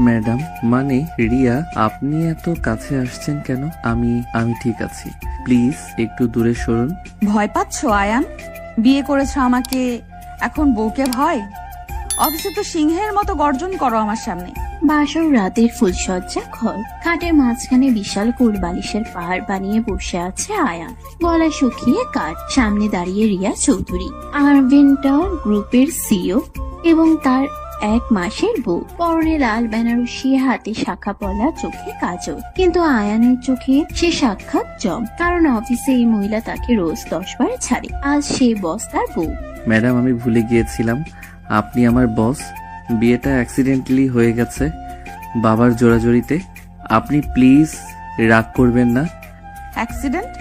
Madam, মানে রিয়া, আপনি এত কাছে আসছেন কেন? আমি ঠিক আছি, প্লিজ একটু দূরে সরুন। ভয় পাচ্ছ আয়ান? বিয়ে করেছো আমাকে, এখন বউকে ভয়? অফিসে তো সিংহের মতো গর্জন করো আমার সামনে। বাসর রাতের ফুলসজ্জা ঘর, খাটের মাঝখানে বিশাল কুল বালিশের পাহাড় বানিয়ে বসে আছে আয়ান, গলা শুকিয়ে কাঠ। সামনে দাঁড়িয়ে রিয়া চৌধুরী, আরভেন্টার গ্রুপের সিইও এবং তার 1 মাসের বউ। পরনে লাল বেনারসি, হাতে শাখা পলা, চোখে কাজল। কিন্তু আয়ানের চোখে সে সাক্ষাৎ জম, কারণ অফিসে এই মহিলা তাকে রোজ 10 বার ছাড়ে। আজ সে বস তার বউ। ম্যাডাম, আমি ভুলে গিয়েছিলাম আপনি আমার বস। বিয়েটা অ্যাক্সিডেন্টালি হয়ে গেছে বাবার জোরাজোরিতে। আপনি প্লিজ রাগ করবেন না। অ্যাক্সিডেন্ট?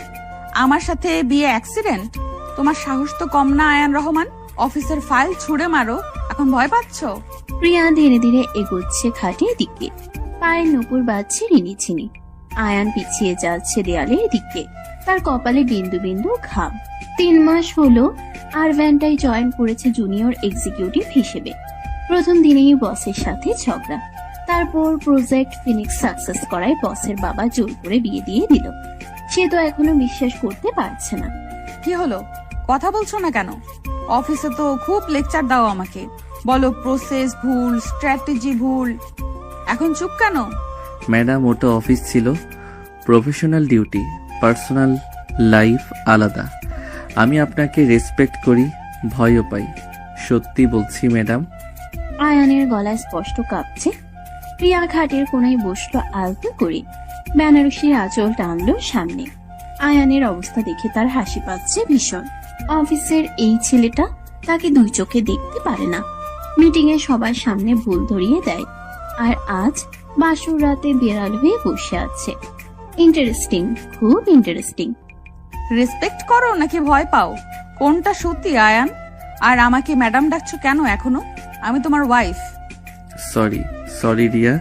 আমার সাথে বিয়ে অ্যাক্সিডেন্ট? তোমার সাহস তো কম না আয়ান রহমান। অফিসের ফাইল ছুঁড়ে মারো, এখন ভয় পাচ্ছো? প্রিয়া ধীরে ধীরে এগোচ্ছে খাটের দিকে, পায়ের নুপুর বাজছে রিনিঝিনি। আয়ান পিছিয়ে যাচ্ছে দেয়ালের দিকে, তার কপালে বিন্দু বিন্দু ঘাম। 3 মাস হলো আরভ্যান্টায় জয়েন করেছে জুনিয়র এক্সিকিউটিভ হিসেবে। প্রথম দিনেই বসের সাথে ঝগড়া, তারপর প্রজেক্ট ফিনিক্স সাকসেস করায় বসের বাবা জোর করে বিয়ে দিয়ে দিল। সে তো এখনো বিশ্বাস করতে পারছে না। কি হলো, কথা বলছো না কেন? অফিসে তো খুব লেকচার দাও আমাকে, বলো প্রসেস ভুল, স্ট্র্যাটেজি ভুল। এখন চুপ কেন? ম্যাডাম, ওটা অফিস ছিল, প্রফেশনাল ডিউটি, পার্সোনাল লাইফ আলাদা। আমি আপনাকে রেসপেক্ট করি, ভয়ও পাই, সত্যি বলছি ম্যাডাম। আয়ানের গলা স্পষ্ট কাঁপছে। প্রিয়া খাটের কোনায় বসলো আলতো করে, বেনারসির আঁচল টানলো সামনে। আয়ানের অবস্থা দেখে তার হাসি পাচ্ছে ভীষণ। অফিসের এই ছেলেটা তাকে 2 চোখে দেখতে পারে না, মিটিং এ সবার সামনে ভুল ধরিয়ে দেয়, আর আজ বাসর রাতে বেড়াল হয়ে বসে আছে। ইন্টারেস্টিং, খুব ইন্টারেস্টিং। রেসপেক্ট করো নাকি ভয় পাও? কোনটা সত্যি আয়ান? আর আমাকে ম্যাডাম ডাকছো কেন এখনো? আমি তোমার ওয়াইফ। সরি রিয়া,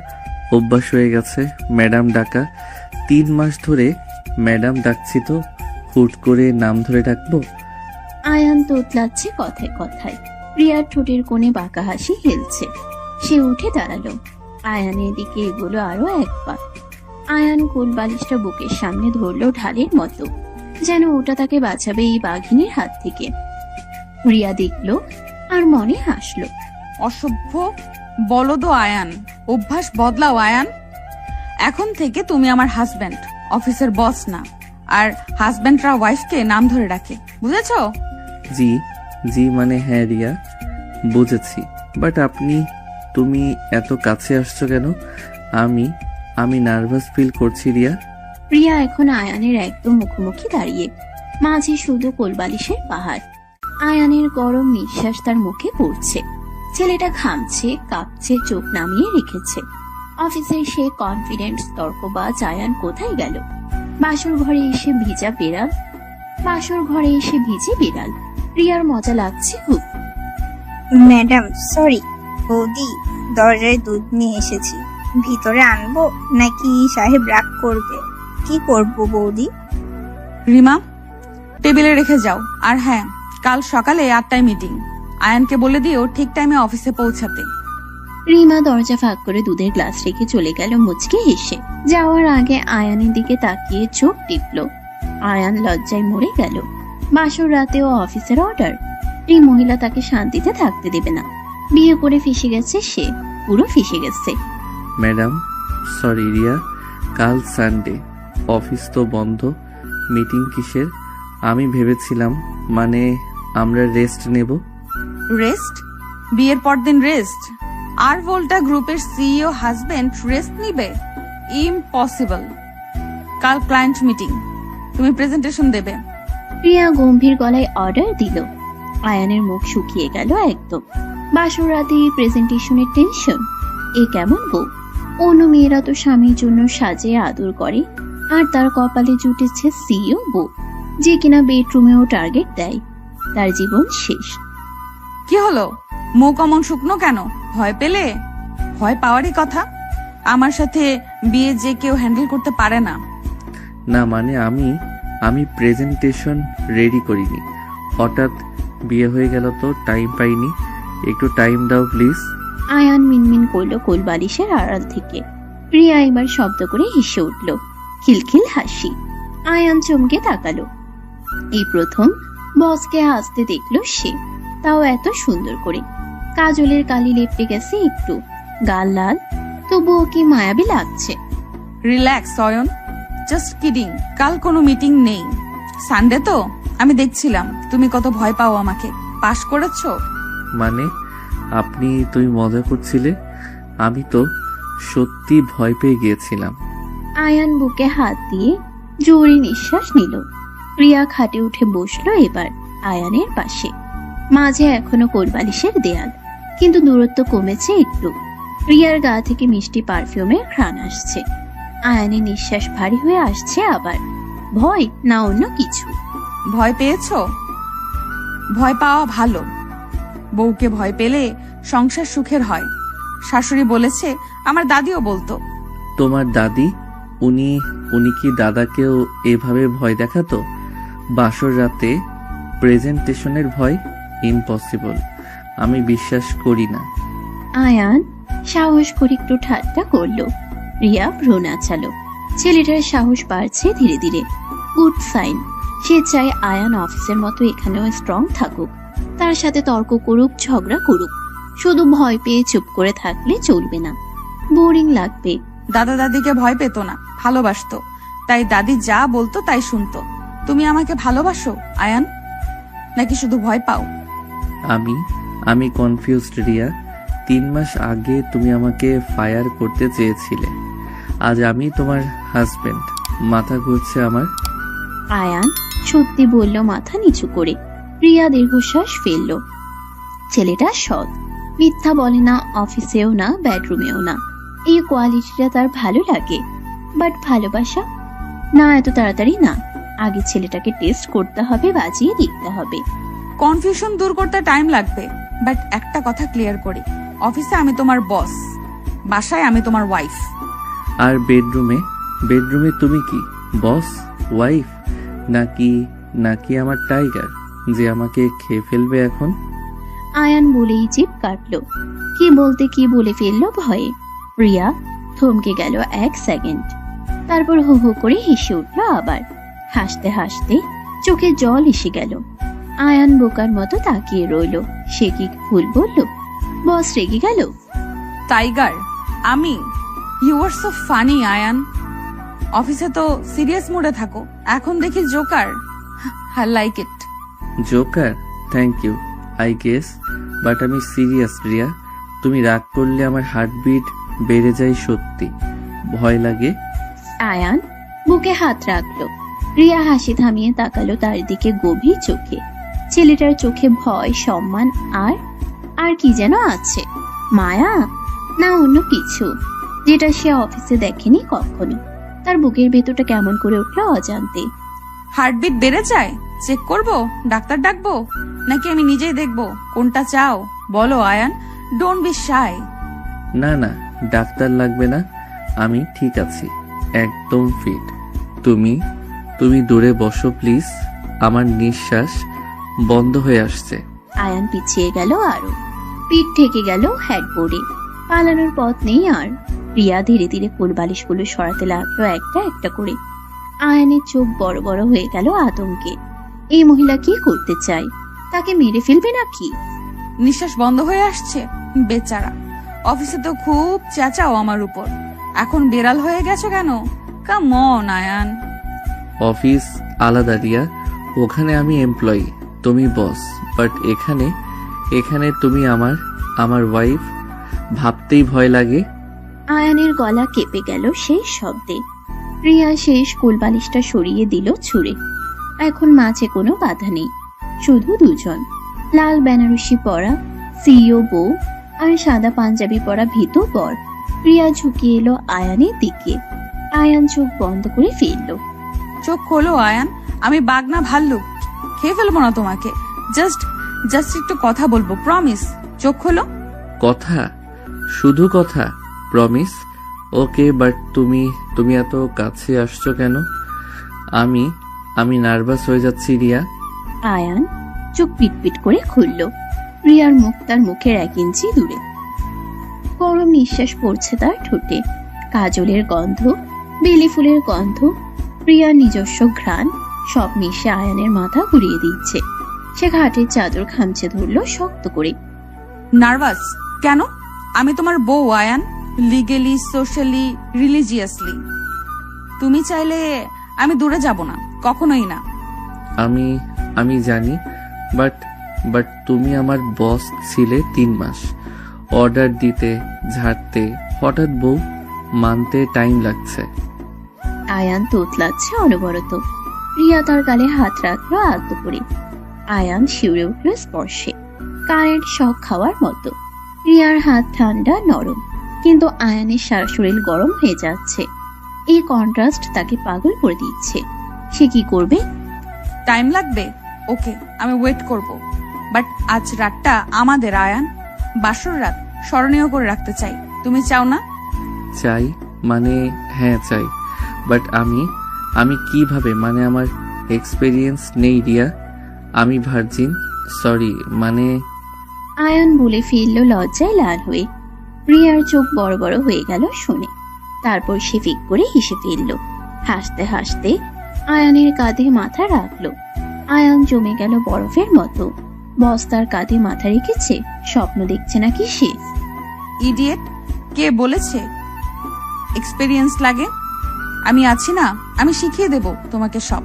অভ্যাস হয়ে গেছে ম্যাডাম ডাকা। 3 মাস ধরে ম্যাডাম ডাকছি, তো হুট করে নাম ধরে ডাকবো? আয়ান তোতলাচ্ছে কথায় কথায়। প্রিয়ার ঠোঁটের কোণে বাঁকা হাসি হেলছে। সে উঠে দাঁড়ালো, আয়ানের দিকে এগোলো আরো 1 পা। আয়ান কোল বালিশটা বুকের সামনে ধরলো ঢালের মতো, যেন ওটা তাকে বাঁচাবে এই বাঘিনীর হাত থেকে। রিয়া দেখলো আর মনে হাসলো। অসভ্য বলদো আয়ান, অভ্যাস বদলাও আয়ান। এখন থেকে তুমি আমার হাজবেন্ড, অফিসের বস না। আর হাজবেন্ডরা ওয়াইফকে নাম ধরে ডাকে, বুঝেছো? জি মানে হ্যাঁ রিয়া, বুঝেছি। বাট তুমি এত কাছে আসছো কেন? আমি নার্ভাস ফিল করছি রিয়া। রিয়া এখন আয়ানের একদম মুখোমুখি দাঁড়িয়ে, মাঝে শুধু কোলবালিশের পাহাড়। আয়ানের গরম নিঃশ্বাস তার মুখে পড়ছে। ছেলেটা ঘামছে, কাঁপছে, চোখ নামিয়ে রেখেছে। অফিসের সে কনফিডেন্ট তর্কবাজ আয়ান কোথায় গেল? বাসর ঘরে এসে ভিজে বিড়াল। রিয়ার মজা লাগছে খুব। ম্যাডাম সরি, বৌদি দরজায় দুধ নিয়ে এসেছি, ভিতরে আনবো নাকি সাহেব রাগ করবে? কি করব বৌদি? রিমা, টেবিলে রেখে যাও। আর হ্যাঁ, কাল সকালে 8টায় মিটিং। আয়ানকে বলে দিও ঠিক টাইমে অফিসে পৌঁছাতে। রিমা দরজা ফাঁক করে দুধের গ্লাস রেখে চলে গেল মুচকে হেসে। যাওয়ার আগে আয়ানের দিকে তাকিয়ে চোখ টিপল। আয়ান লজ্জায় মরে গেল। বাসর রাতেও অফিসের অর্ডার, এই মহিলা তাকে শান্তিতে থাকতে দেবে না। বিয়ে করে ফেসে গেছে সে, পুরো ফেসে গেছে। ম্যাডাম সরি রিয়া, কাল সানডে, অফিস তো বন্ধ, মিটিং কিসের? আমি ভেবেছিলাম মানে আমরা রেস্ট নেব। রেস্ট? বিয়ের পর দিন রেস্ট? আর ভোল্টা গ্রুপের সিইও হাজবেন্ড রেস্ট নিবে? ইম্পসিবল। কাল ক্লায়েন্ট মিটিং, তুমি প্রেজেন্টেশন দেবে। প্রিয়া গম্ভীর গলায় অর্ডার দিল। আয়ানের মুখ শুকিয়ে গেল একদম। বাসর রাতে প্রেজেন্টেশনের টেনশন, এ কেমন বউ? অন্য মেয়েরা তো স্বামীর জন্য সাজে আদর করে, আর তার কপালে জুটেছে সিইও বউ, যে কিনা বেডরুমেও টার্গেট দেয়। তার জীবন শেষ। কি হলো, মুখ অমন শুকনো কেন? ভয় পেলে? ভয় পাওয়ারই কথা। আমার সাথে বিয়ে যে কেউ হ্যান্ডেল করতে পারে না। না মানে আমি প্রেজেন্টেশন রেডি করিনি, হঠাৎ বিয়ে হয়ে গেল তো টাইম পাইনি। একটু টাইম দাও প্লিজ। আয়ান মিনমিন করলো কোলবালিশের আড়াল থেকে। রিয়া এবার শব্দ করে হেসে উঠল, খিলখিল হাসি। আয়ান চমকে তাকালো। এই প্রথম বসকে হাসতে দেখলো সে, তাও এত সুন্দর করে। কাজলের কালি লেপটে গেছে একটু, গাল লাল, তবুও কি মায়াবী লাগছে। Relax Ayan, just kidding. কাল কোনো মিটিং নেই, সানডে তো। আমি দেখছিলাম তুমি কত ভয় পাও আমাকে। পাশ করেছো? মানে তুমি মজা করছিলে? আমি তো সত্যি ভয় পেয়ে গিয়েছিলাম। আয়ান বুকে হাত দিয়ে জোরে নিঃশ্বাস নিল। রিয়া খাটে উঠে বসলো এবার আয়ানের পাশে। মাঝে এখনো কোলবালিশের দেয়াল, কিন্তু দূরত্ব কমেছে একটু। রিয়ার গা থেকে মিষ্টি পারফিউমের ঘ্রাণ আসছে। আয়ানের নিঃশ্বাস ভারী হয়ে আসছে আবার। ভয় না অন্য কিছু? ভয় পেয়েছো? ভয় পাওয়া ভালো। বউকে ভয় পেলে সংসার সুখের হয়। শাশুড়ি বলেছে, আমার দাদিও বলতো। তোমার দাদি? উনি কি দাদাকেও এভাবে ভয় দেখাতো? বাসর রাতে প্রেজেন্টেশনের ভয়? ইম্পসিবল, আমি বিশ্বাস করি না। আয়ান সাহস করে একটু ঠাট্টা করলো। রিয়া ভ্রু নাচালো। ছেলেটার সাহস বাড়ছে ধীরে ধীরে। Good sign. সে চায় আয়ান অফিসের মতো এখানেও স্ট্রং থাকুক, তার সাথে তর্ক করুক, ঝগড়া করুক। শুধু ভয় পেয়ে চুপ করে থাকলে চলবে না, বোরিং লাগবে। দাদা দাদিকে ভয় পেত না, ভালোবাসতো। তাই দাদি যা বলতো তাই শুনতো। তুমি আমাকে ভালোবাসো আয়ান, নাকি শুধু ভয় পাও? আমি কনফিউজড রিয়া। 3 মাস আগে তুমি আমাকে ফায়ার করতে চেয়েছিলে, আজ আমি তোমার হাজবেন্ড। মাথা ঘুরছে আমার। আয়ান সত্যি বলল মাথা নিচু করে। রিয়া দীর্ঘশ্বাস ফেলল। ছেলেটা সৎ, মিথ্যা বলে না, অফিসেও না, বেডরুমেও না। এই কোয়ালিটিটা তার ভালো লাগে। বাট ভালোবাসা? না, এত তাড়াতাড়ি না। আগে ছেলেটাকে টেস্ট করতে হবে, বাজিয়ে দেখতে হবে। কনফিউশন দূর করতে টাইম লাগবে। বাট একটা কথা ক্লিয়ার করি, অফিসে আমি তোমার বস, বাসায় আমি তোমার ওয়াইফ। আর বেডরুমে তুমি কি বস, ওয়াইফ, নাকি আমার টাইগার যে আমাকে খেয়ে ফেলবে এখন? আয়ান বলেই জিভ কাটলো। কি বলতে কি বলে ফেললো ভয়ে। রিয়া থমকে গেল 1 সেকেন্ড, তারপর হু হু করে হেসে উঠলো আবার। হাসতে হাসতে চোখে জল এসে গেল। আয়ান বোকার মতো তাকিয়ে রইল। সে কি ভুল বলল? বস রেগে গেল? টাইগার আমি? You are so funny Ayaan. অফিসে তো সিরিয়াস মুডে থাকো, এখন দেখি joker. I like it. Joker? Thank you I guess, but আমি সিরিয়াস রিয়া। তুমি রাগ করলে আমার হার্টবিট বেড়ে যায়, সত্যি ভয় লাগে। আয়ান বুকে হাত রাখলো। রিয়া হাসি থামিয়ে তাকালো তার দিকে গভীর চোখে। ছেলেটার চোখে ভয়, সম্মান আর কি যেন আছে। মায়া না অন্য কিছু, যেটা সে অফিসে দেখেনি কখনো। তার বুকের ভেতরটা কেমন করে উঠলো অজান্তে। হার্টবিট বেড়ে যায়? চেক করব? ডাক্তার ডাকবো? নাকি আমি নিজেই দেখবো? কোনটা চাও বলো আয়ান, ডোন্ট বি শাই। না ডাক্তার লাগবে না, আমি ঠিক আছি, একদম ফিট। তুমি দূরে বসো প্লিজ, আমার নিঃশ্বাস বন্ধ হয়ে আসছে। আয়ান পিছিয়ে গেল আরো। পিঠ ঠেকে গেল হেডবোর্ডে। পালানোর পথ নেই আর। রিয়া ধীরে ধীরে কোলবালিশগুলো সরাতে লাগলো একটা একটা করে। আয়ানের চোখ বড় বড় হয়ে গেল আতঙ্কে। এই মহিলা কি করতে চায়? তাকে মেরে ফেলবে নাকি? নিঃশ্বাস বন্ধ হয়ে আসছে, বেচারা। অফিসে তো খুব চেঁচাও আমার উপর, এখন বেড়াল হয়ে গেছো কেন? Come on Ayaan. অফিস আলাদা রিয়া, ওখানে আমি এমপ্লয়ি, তুমি বস। বাট এখানে তুমি আমার ওয়াইফ, ভাবতেই ভয় লাগে। আয়ানের গলা কেঁপে গেল সেই শব্দে। রিয়া শেষ কোলবালিশটা সরিয়ে দিল ছুঁড়ে। এখন মাঝে কোনো বাধা নেই, শুধু দুজন। লাল বেনারসি পরা সিইও বউ আর সাদা পাঞ্জাবি পরা ভীতু বর। রিয়া ঝুঁকিয়ে এলো আয়ানের দিকে। আয়ান চোখ বন্ধ করে ফেলল। চোখ খোলো আয়ান, আমি বাঘ না ভাল্লুক, খেয়ে ফেলবো না তোমাকে। জাস্ট একটু কথা বলবো, প্রমিস। চোখ খোলো। কথা? শুধু কথা? প্রমিস? ওকে, বাট তুমি এত কাছে আসছো কেন? আমি নার্ভাস হয়ে যাচ্ছি রিয়া। আয়ান চোখ পিটপিট করে খুলল। রিয়ার মুখ তার মুখের 1 ইঞ্চি দূরে। নিঃশ্বাস পড়ছে তার ঠোঁটে, কাজলের গন্ধ, বেলি ফুলের গন্ধ, প্রিয়ার নিজস্ব ঘ্রাণ সব মিশে আয়ানের মাথা ঘুরিয়ে দিচ্ছে। সে ঘাটের চাদর খামচে ধরলো শক্ত করে। নার্ভাস কেন? আমি তোমার বউ আয়ান, লিগেলি, সোশ্যালি, রিলিজিয়াসলি। তুমি চাইলে আমি দূরে যাব না, কখনোই না। আমি জানি, বাট তুমি আমার বস ছিলে 3 মাস। অর্ডার দিতে, ঝাড়তে, হঠাৎ বউ মানতে টাইম লাগছে। আয়ান তোতলাচ্ছে অনবরত। প্রিয়া তার গালে হাত রাখলো আলতো করে। আয়ান শিউরে উঠল স্পর্শে, কারেন্ট শক খাওয়ার মতো। প্রিয়ার হাত ঠান্ডা নরম, কিন্তু আয়ানের সারা শরীর গরম হয়ে যাচ্ছে। এই কন্ট্রাস্ট তাকে পাগল করে দিচ্ছে। সে কি করবে? টাইম লাগবে, ওকে, আমি ওয়েট করব। বাট আজ রাতটা আমাদের আয়ান, বাসর রাত স্মরণীয় করে রাখতে চাই। তুমি চাও না? চাই মানে হ্যাঁ চাই, বাট আমি কিভাবে? মানে আমার এক্সপেরিয়েন্স নেই রিয়া, আমি ভার্জিন। সরি মানে। আয়ান বলে ফেলল লজ্জায় লাল হয়ে। প্রিয়ার চোখ বড় বড় হয়ে গেল শুনে। তারপর সে ফিক করে হেসে ফেলল। হাসতে হাসতে আয়ানের কাঁধে মাথা রাখলো। আয়ান জমে গেল বরফের মতো। বস্তার কাঁধে মাথা রেখেছে, স্বপ্ন দেখছে নাকি সে? ইডিয়েট, কে বলেছে এক্সপেরিয়েন্স লাগে? আমি আছি না, আমি শিখিয়ে দেব তোমাকে সব।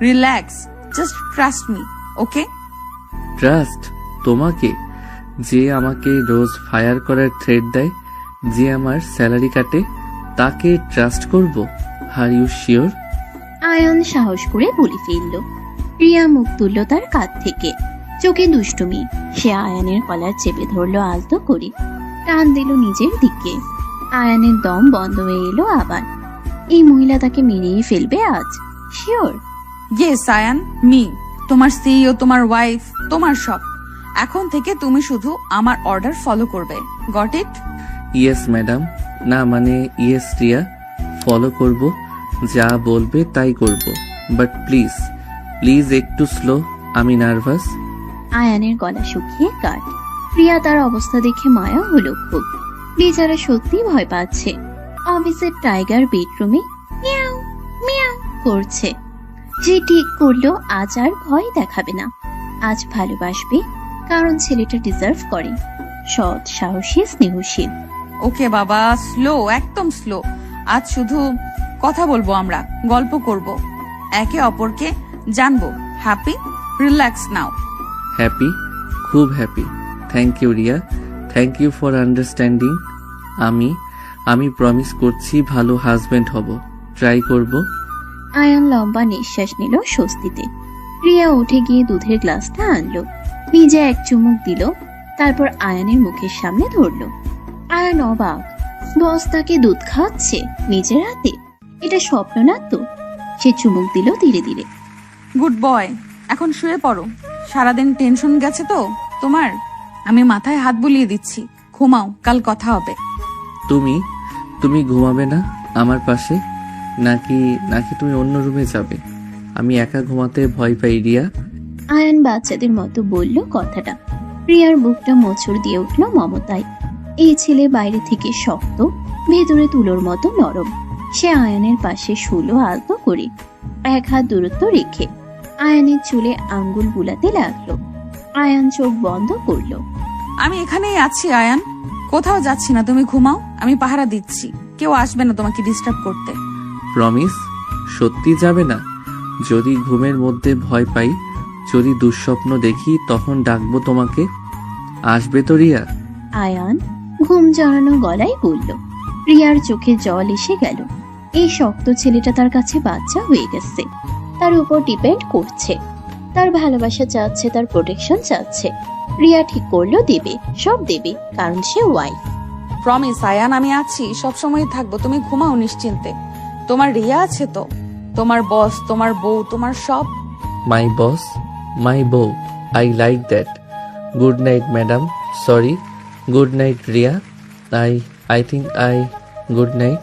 রিল্যাক্স, জাস্ট ট্রাস্ট মি, ওকে? ট্রাস্ট তোমাকে? যে আমাকে রোজ ফায়ার করার থ্রেট দেয়, যে আমার স্যালারি কাটে, তাকে ট্রাস্ট করব? আর ইউ শিওর? আয়ান সাহস করে বলে ফেলল। প্রিয়া মুখ তুলল তার কাঁধ থেকে, চোখে দুষ্টুমি। সে আয়ানের কলার চেপে ধরলো আলতো করে, টান দিল নিজের দিকে। আয়ানের দম বন্ধ হয়ে এলো আবার। এই মহিলা তাকে মেরেই ফেলবে আজ, শিওর। ইয়েস আয়ান, মি, তোমার সিইও, তোমার ওয়াইফ, তোমার সব। এখন থেকে তুমি শুধু আমার অর্ডার ফলো করবে, গট ইট? Yes madam. না মানে ইয়েস রিয়া, ফলো করব, যা বলবে তাই করব। বাট প্লিজ প্লিজ একটু স্লো, আমি নার্ভাস। আয়ানের গলা শুকিয়ে কাট। প্রিয়া তার অবস্থা দেখে মায়া হলো খুব। বেচারা সত্যি ভয় পাচ্ছে। অফিসের টাইগার বেডরুমে মিয়াও মিয়াও করছে। যে ঠিক করলো আজ আর ভয় দেখাবে না, আজ ভালোবাসবে, কারণ ছেলেটা ডিজার্ভ করে। সৎ, সাহসী, স্নেহশীল। ওকে বাবা, স্লো, একদম স্লো। আজ শুধু কথা বলবো, আমরা গল্প করব, একে অপরকে জানবো। হ্যাপি? রিল্যাক্স নাও। হ্যাপি, খুব happy. Thank you Riya, thank you for understanding. আমি প্রমিস করছি ভালো হাজবেন্ড হব, ট্রাই করব। আয়ান লম্বা নিঃশ্বাস নিল স্বস্তিতে। প্রিয়া উঠে গিয়ে দুধের গ্লাসটা আনলো, নিজে এক চুমুক দিল, তারপর আয়ানের মুখের সামনে ধরলো। আয়ান অবাক, বস তাকে দুধ খাওয়াচ্ছে নিজের হাতে। এটা স্বপ্ন না তো? সে চুমুক দিল ধীরে ধীরে। গুড বয়, এখন শুয়ে পড়ো। সারাদিন টেনশন গেছে তো তোমার। আমি মাথায় হাত বুলিয়ে দিচ্ছি, ঘুমাও, কাল কথা হবে। তুমি ঘুমাবে না আমার পাশে? নাকি তুমি অন্য রুমে যাবে? আমি একা ঘুমাতে ভয় পাই রিয়া। আয়ান বাচ্চাদের মতো বলল কথাটা। প্রিয়ার বুকটা মোচড় দিয়ে উঠল মমতায়। এই ছেলে বাইরে থেকে শক্ত, ভেতরে তুলোর মতো নরম। সে আয়ানের পাশে শুলো আলতো করে, এক হাত দূরত্ব রেখে। আয়ানের চুলে আঙ্গুল বুলাতে লাগলো। আয়ান চোখ বন্ধ করলো। আমি এখানেই আছি আয়ান, কোথাও যাচ্ছি না, তুমি ঘুমাও, আমি পাহারা দিচ্ছি, কেউ আসবে না তোমাকে ডিস্টার্ব করতে। প্রমিস? সত্যি যাবে না? যদি ঘুমের মধ্যে ভয় পাই, যদি দুঃস্বপ্ন দেখি, তখন ডাকবো তোমাকে, আসবে তো রিয়া? আয়ান ঘুম জড়ানো গলায় বলল। প্রিয়ার চোখে জল এসে গেল। এই শক্ত ছেলেটা তার কাছে বাচ্চা হয়ে গেছে, তার উপর ডিপেন্ড করছে, তার ভালোবাসা চাচ্ছে, তার প্রোটেকশন চাচ্ছে। প্রিয়া ঠিক করলো দেবে, সব দেবে, কারণ সে ওয়াইফ। প্রমিস আয়ান, আমি আছি, সব সময় থাকবো, তুমি ঘুমাও নিশ্চিন্তে। তোমার রিয়া আছে তো, তোমার বস, তোমার বউ, তোমার সব। মাই বস, মাই বউ, I like that. Good night madam, sorry, good night Riya. I think good night.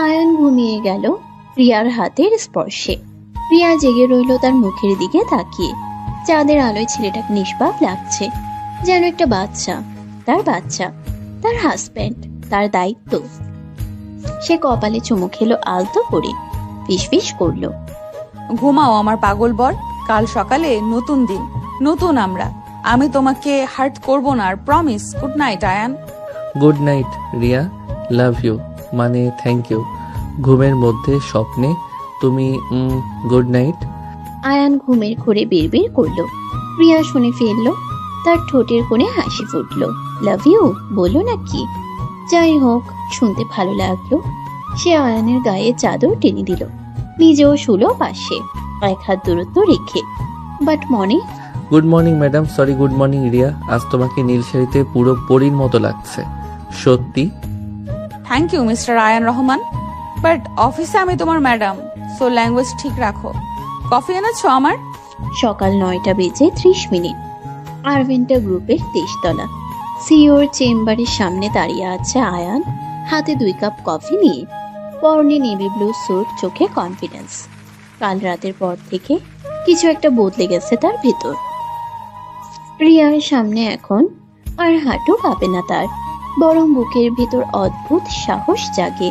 Ayaan ঘুমিয়ে গেল প্রিয়ার হাতের স্পর্শে। প্রিয়া জেগে রইল তার মুখের দিকে তাকিয়ে। চাঁদের আলোয় ছেলেটাকে নিষ্পাপ লাগছে, যেন একটা বাচ্চা। তার বাচ্চা, তার হাজব্যান্ড, তার দায়িত্ব। সে কপালে চুমু খেলো আলতো করে, ফিসফিস করলো। ঘুমাও আমার পাগল বর, কাল সকালে নতুন দিন, নতুন আমরা। আমি তোমাকে হার্ট করব না, আর promise. Good night Ayaan. Good night Riya, love you, মানে থ্যাংক ইউ। ঘুমের মধ্যে স্বপ্নে তুমি গুড নাইট। আয়ান ঘুমের ঘোরে বের করলো। রিয়া শুনে ফেললো, তার ঠোঁটের কোণে হাসি ফুটলো। লাভ ইউ বললো নাকি? যাই হোক, শুনতে ভালো লাগলো। সে আয়ানের গায়ে চাদর টেনে দিল, নিজেও শুলো পাশে, এক হাত দূরত্ব রেখে। বাট মনে good morning madam, sorry good morning Riya, আজ তোমাকে নীল শাড়িতে পুরো পরীর মতো লাগছে। সত্যি? Thank you Mr Ayaan Rahman, but অফিসে আমি তোমার ম্যাডাম, সো ল্যাঙ্গুয়েজ ঠিক রাখো। কফি এনেছো আমার? সকাল 9:30 আরভিন্টা গ্রুপের 23 তলা সিওর চেম্বারের সামনে দাঁড়িয়ে আছে আয়ান, হাতে 2 কাপ কফি নিয়ে। পরনে নেভি ব্লু স্যুট, চোখে কনফিডেন্স। কাল রাতের পর থেকে কিছু একটা বদলে গেছে তার ভেতর। রিয়ার সামনে এখন আর হাঁটু কাঁপে না তার, বরং বুকের ভেতর অদ্ভুত সাহস জাগে,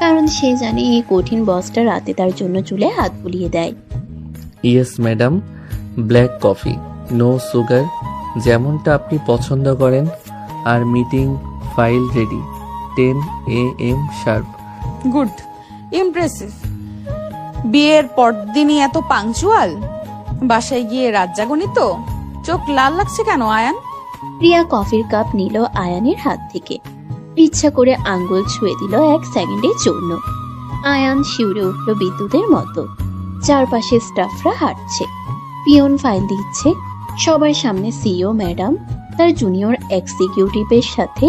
কারণ সে জানে এই কঠিন বসটা রাতে তার জন্য চুলে হাত বুলিয়ে দেয়। Yes madam, black coffee, no sugar, যেমনটা আপনি পছন্দ করেন। আর meeting file ready, 10 AM sharp. Good, impressive. বিয়ের পরদিনই এত পাংচুয়াল? বাসায় গিয়ে রাত জাগনি তো? চোখ লাল লাগছে কেন আয়ান? রিয়া কফির কাপ নিল আয়ানের হাত থেকে, ইচ্ছা করে আঙ্গুল ছুঁয়ে দিল 1 সেকেন্ডের জন্য। আয়ান শিউরে উঠল বিদ্যুতের মতো। চারপাশে স্টাফরা হাঁটছে, পিয়ন ফাইল দিচ্ছে, সবার সামনে সিইও ম্যাডাম তার জুনিয়র এক্সিকিউটিভের সাথে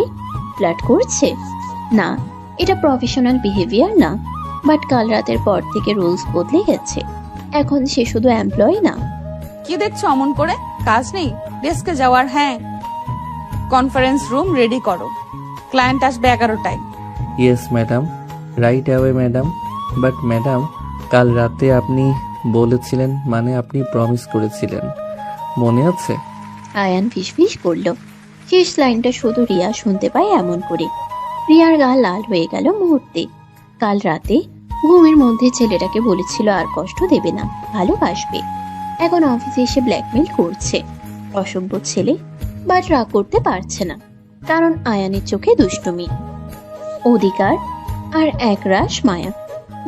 ফ্ল্যাট করছে। না, এটা প্রফেশনাল বিহেভিয়ার না, বাট কাল রাতের পর থেকে রুলস বদলে গেছে। এখন সে শুধু এমপ্লয়ি না। কি দেখছো অমন করে? কাজ নেই? ডেস্কে যাওয়ার। হ্যাঁ, কনফারেন্স রুম রেডি করো, ক্লায়েন্ট আসবে 11টায়। Yes madam, right away madam. But madam, কাল রাতে আপনি বলেছিলেন, মানে আপনি প্রমিস করেছিলেন, মনে আছে? আয়ান ফিসফিস করলো। শেষ লাইনটা শুধু রিয়া শুনতে পায় এমন করে। রিয়ার গা লাল হয়ে গেল মুহূর্তে। কাল রাতে ঘুমের মধ্যে ছেলেটাকে বলেছিল আর কষ্ট দেবে না, ভালোবাসবে। এখন অফিসে এসে ব্ল্যাকমেল করছে। অসভ্য ছেলে, বাট রাগ করতে পারছে না, কারণ আয়ানের চোখে দুষ্টুমি, অধিকার আর একরাশ মায়া,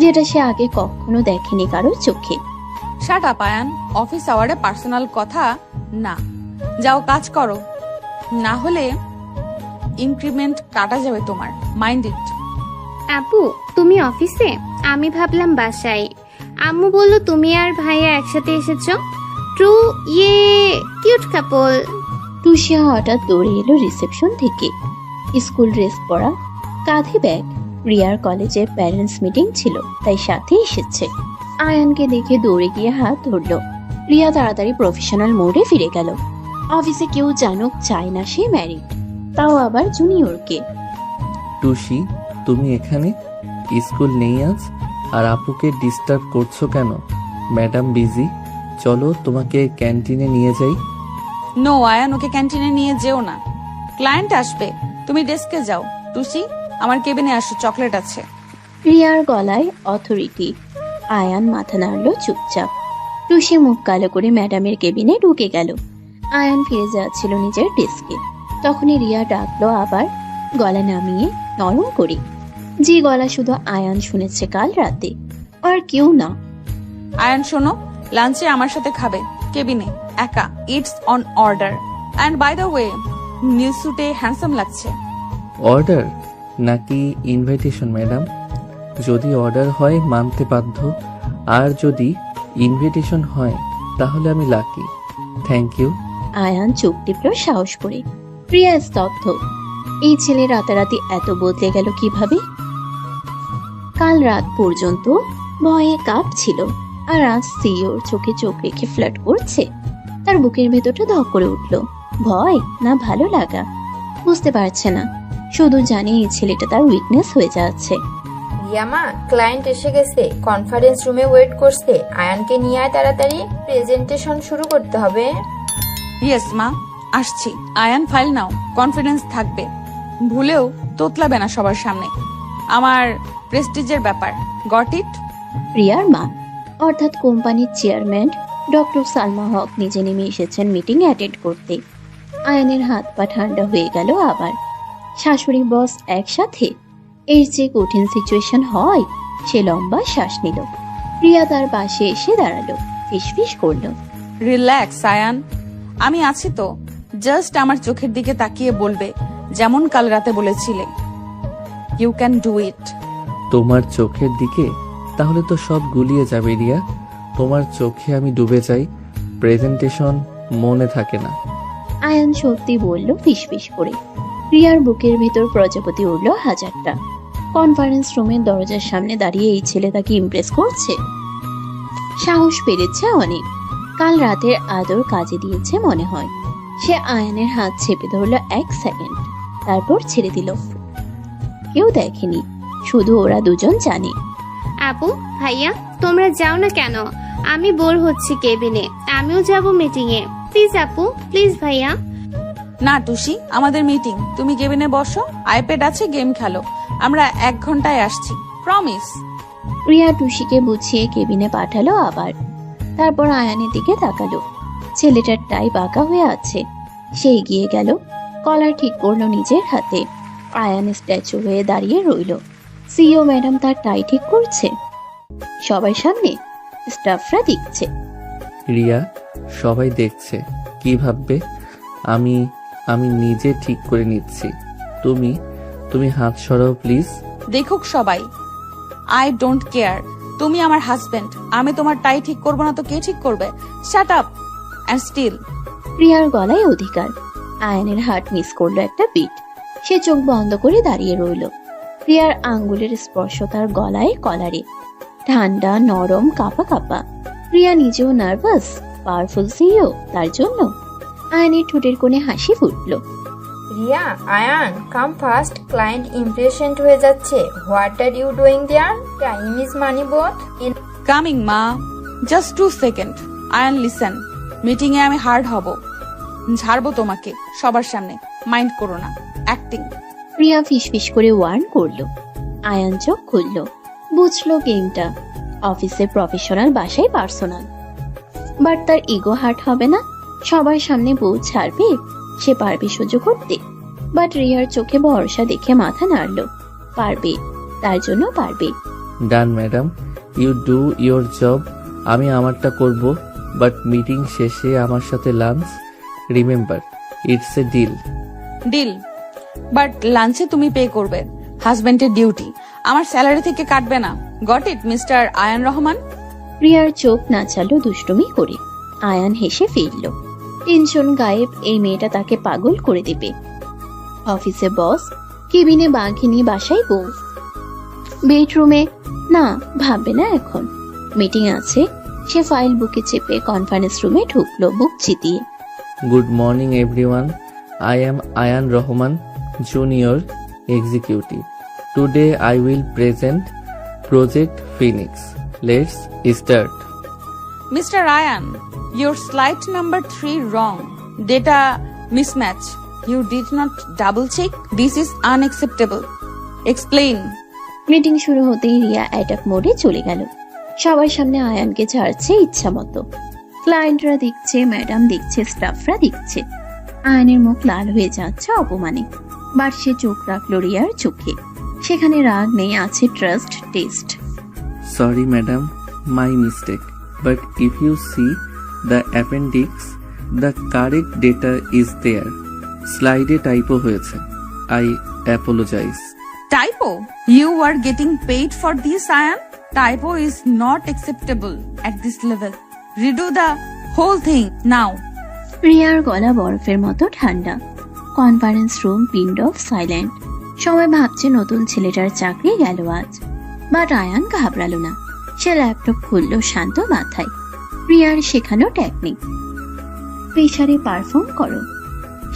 যেটা সে আগে কখনো দেখেনি কারোর চোখে। শাট আপ আয়ান, অফিস আওয়ারে পার্সোনাল কথা না। যাও কাজ করো, না হলে ইনক্রিমেন্ট কাটা যাবে তোমার। Mind it. আপু, তুমি অফিসে? আমি ভাবলাম বাসায়। আম্মু বলল তুমি আর ভাইয়া একসাথে এসেছো। ট্রু, ইয়ে কিউট কাপল। টুসিয়া হঠাৎ দৌড়ে এলো রিসেপশন থেকে, স্কুল ড্রেস পরা, কাঁধে ব্যাগ। রিয়ার কলেজের প্যারেন্টস মিটিং ছিল, তাই সাথে এসেছে। আয়ানকে দেখে দৌড়ে গিয়ে হাত ধরলো। রিয়া তাড়াতাড়ি প্রফেশনাল মোডে ফিরে গেল। অফিসে কেউ জানুক চায় না সে ম্যারিড, তাও আবার জুনিয়রকে। টুসি, তুমি এখানে? স্কুল নেই আজ, আর আপুকে ডিস্টার্ব করছো কেন? ম্যাডাম বিজি, চলো তোমাকে ক্যান্টিনে নিয়ে যাই। নো আয়ান, ওকে ক্যান্টিনে নিয়ে যেও না, ক্লায়েন্ট আসবে। তুমি ডেস্কে যাও। টুসি, আমার কেবিনে আসো, চকলেট আছে। রিয়ার গলায় অথরিটি। আয়ান মাথা নাড়লো চুপচাপ। টুসি মুখ কালো করে ম্যাডামের কেবিনে ঢুকে গেল। আয়ান ফিরে যাচ্ছিল নিজের ডেস্কে, তখনই রিয়া ডাকলো আবার, গলা নামিয়ে নরম করে, যে গলা শুধু আয়ান শুনেছে কাল রাতে, আর কেউ না। আয়ান শোনো, লাঞ্চে আমার সাথে খাবে, কেবিনে একা। It's on order. And by the way, নীল স্যুটে হ্যান্ডসাম লাগছে। অর্ডার নাকি ইনভাইটেশন ম্যাডাম? যদি অর্ডার হয় মানতে বাধ্য, আর যদি ইনভিটেশন হয় তাহলে আমি লাকি। Thank you. আয়ান চোখ টিপল সাহস করে। প্রিয়া স্তব্ধ। এই ছেলে রাতারাতি এত বদলে গেল কিভাবে? কাল রাত পর্যন্ত ভয়ে কাঁপছিল, আর আজ সিওর চোখে চোখ রেখে ফ্লার্ট করছে। তার বুকের ভেতরটা ধক করে উঠল। ভয় না ভালো লাগা বুঝতে পারছে না, শুধু জানে এই ছেলেটা তার উইকনেস হয়ে যাচ্ছে। রিয়ামা, ক্লায়েন্ট এসে গেছে, কনফারেন্স রুমে ওয়েট করছে। আয়ানকে নিয়ে আয় তাড়াতাড়ি, প্রেজেন্টেশন শুরু করতে হবে। ইয়েস মা, আসছি। আয়ান ফাইল নাও, কনফিডেন্স থাকবে। ভুলেও তোতলাবে না সবার সামনে। আমার প্রেস্টিজের ব্যাপার। Got it? রিয়ার মা অর্থাৎ কোম্পানির চেয়ারম্যান ডক্টর সালমা হক নিজে নেমে এসেছেন মিটিং অ্যাটেন্ড করতে। আয়নের হাত পা ঠান্ডা হয়ে গেল আবার। শাশুড়ি বস একসাথে, এর যে কঠিন সিচুয়েশন হয়। সে লম্বা শ্বাস নিল। রিয়া তার পাশে এসে দাঁড়ালো, ফিসফিস করলো। রিল্যাক্স আয়ান, আমি আছি তো। জাস্ট আমার চোখের দিকে তাকিয়ে বলবে, যেমন কাল রাতে বলেছিলে। You can do it. তোমার চোখের দিকে? তাহলে তো সব গুলিয়ে যাবে রিয়া। তোমার চোখে আমি ডুবে যাই, প্রেজেন্টেশন মনে থাকে না। আয়ান সত্যি বলল ফিসফিস করে। রিয়ার বুকের ভিতর প্রজাপতি উঠল হাজারটা। কনফারেন্স রুমের দরজার সামনে দাঁড়িয়ে এই ছেলে তাকে ইমপ্রেস করছে। সাহস পেরেছে অনেক। কাল রাতের আদর কাজে দিয়েছে মনে হয়। সে আয়ানের হাত চেপে ধরল 1 সেকেন্ড, তারপর ছেড়ে দিল। কেউ দেখেনি, শুধু ওরা দুজন জানে। আপু ভাইয়া তোমরা যাও না কেন? আমি বোর হচ্ছি কেবিনে, আমিও যাব মিটিং এ। প্লিজ আপু, প্লিজ ভাইয়া। না টুসি, আমাদের মিটিং। তুমি কেবিনে বসো, আইপ্যাড আছে, গেম খেলো। আমরা 1 ঘন্টায় আসছি, প্রমিস। রিয়া টুসিকে বুঝিয়ে কেবিনে পাঠালো আবার। তারপর আয়ানের দিকে তাকালো। ছেলেটার টাই বাঁকা হয়ে আছে। সে এগিয়ে গেল, কলার ঠিক করলো নিজের হাতে। আয়ান স্ট্যাচু হয়ে দাঁড়িয়ে রইল। সিইও ম্যাডাম তার টাই ঠিক করছে। সবার সামনে স্টাফরা দেখছে। রিয়া, সবাই দেখছে, কি ভাববে? আমি আমি নিজে ঠিক করে নিচ্ছি। তুমি হাত সরাও প্লিজ। দেখুক সবাই, আই ডোন্ট কেয়ার। তুমি আমার হাজবেন্ড। আমি তোমার টাই ঠিক করবো না তো কে ঠিক করবে? Shut up and still. রিয়ার গলায় অধিকার। আয়ানের হার্ট মিস করলো একটা বিট। সে চোখ বন্ধ করে দাঁড়িয়ে রইল। রিয়ার আঙ্গুলের স্পর্শ তার গলায়, কলারে। ঠান্ডা, নরম, কাঁপা কাঁপা। রিয়া নিজেও নার্ভাস। পাওয়ারফুল সিইও তার জন্য। আয়ানের ঠোঁটের কোণে হাসি ফুটল। Riya, Ayaan, come fast, client impressioned হয়ে যাচ্ছে। What are you doing there? Time is money both. Coming মা, just 2 second. Ayaan listen, meeting এ আমি হার্ড হব, ঝাড়বো তোমাকে সবার সামনে। মাইন্ড করো না, অ্যাক্টিং। রিয়া ফিসফিস করে ওয়ার্ন করলো। আয়ান চোখ খুলল, বুঝলো গেমটা। অফিসে প্রফেশনাল, বাসায় পার্সোনাল। বাট তার ইগো হার্ট হবে না। সবার সামনে বউ ছাড়বে, সে পারবে সহ্য করতে। বাট রিয়ার চোখে ভরসা দেখে মাথা নাড়ল। পারবে, তার জন্য পারবে। Done madam, you do your job. আমি আমারটা করব, বাট মিটিং শেষে আমার সাথে lunch. Remember, it's a deal. Deal, but লাঞ্চে তুমি পে করবে। হাজবেন্ডের ডিউটি, আমার স্যালারি থেকে কাটবে না। Got it mister Ayaan Rahman? রিয়ার চোখ নাচালো দুষ্টুমি করে। আয়ান হেসে ফিরল। টেনশন গায়েব। এই মেয়েটা তাকে পাগল করে দেবে। অফিসে বস, কেবিনে বাঘিনী, বাসায় বউ। বেডরুমে না, ভাববে না এখন। মিটিং আছে। সে ফাইল বুকে চেপে কনফারেন্স রুমে ঢুকলো বুক চিতিয়ে। Good morning everyone, I am Ayaan Rahman, junior executive. Today I will present project Phoenix. Let's start. Mr. Ryan, your slide number 3 wrong. Data mismatch. You did not double check. This is unacceptable. Explain. Meeting শুরু হতেই Riya attack মোডে চলে গেল। সবার সামনে আয়ানকে ছাড়ছে ইচ্ছা মতো। ক্লায়েন্টরা দেখছে, ম্যাডাম দেখছে, স্টাফরা দেখছে। আয়ানের মুখ লাল হয়ে যাচ্ছে অপমানে। বাট সে চোখ রাখলো রিয়ার চোখে। সেখানে রাগ নেই, আছে trust, test. Sorry madam, my mistake. But if you see the appendix, the correct data is there. Slide typo হয়েছে. I apologize. Typo? You are getting paid for this, Ayan? Typo is not acceptable at this level. Redo the whole thing now. রিয়ার গলা বরফের মতো ঠান্ডা। Conference room pinned off silent. সবাই ভাবছে নতুন ছেলেটার চাকরি গেল আজ। বাট আয়ান ঘাবড়ালো না। সে ল্যাপটপ খুললো শান্ত মাথায়। রিয়ার শেখানো টেকনিক, প্রেসারে পারফর্ম করো।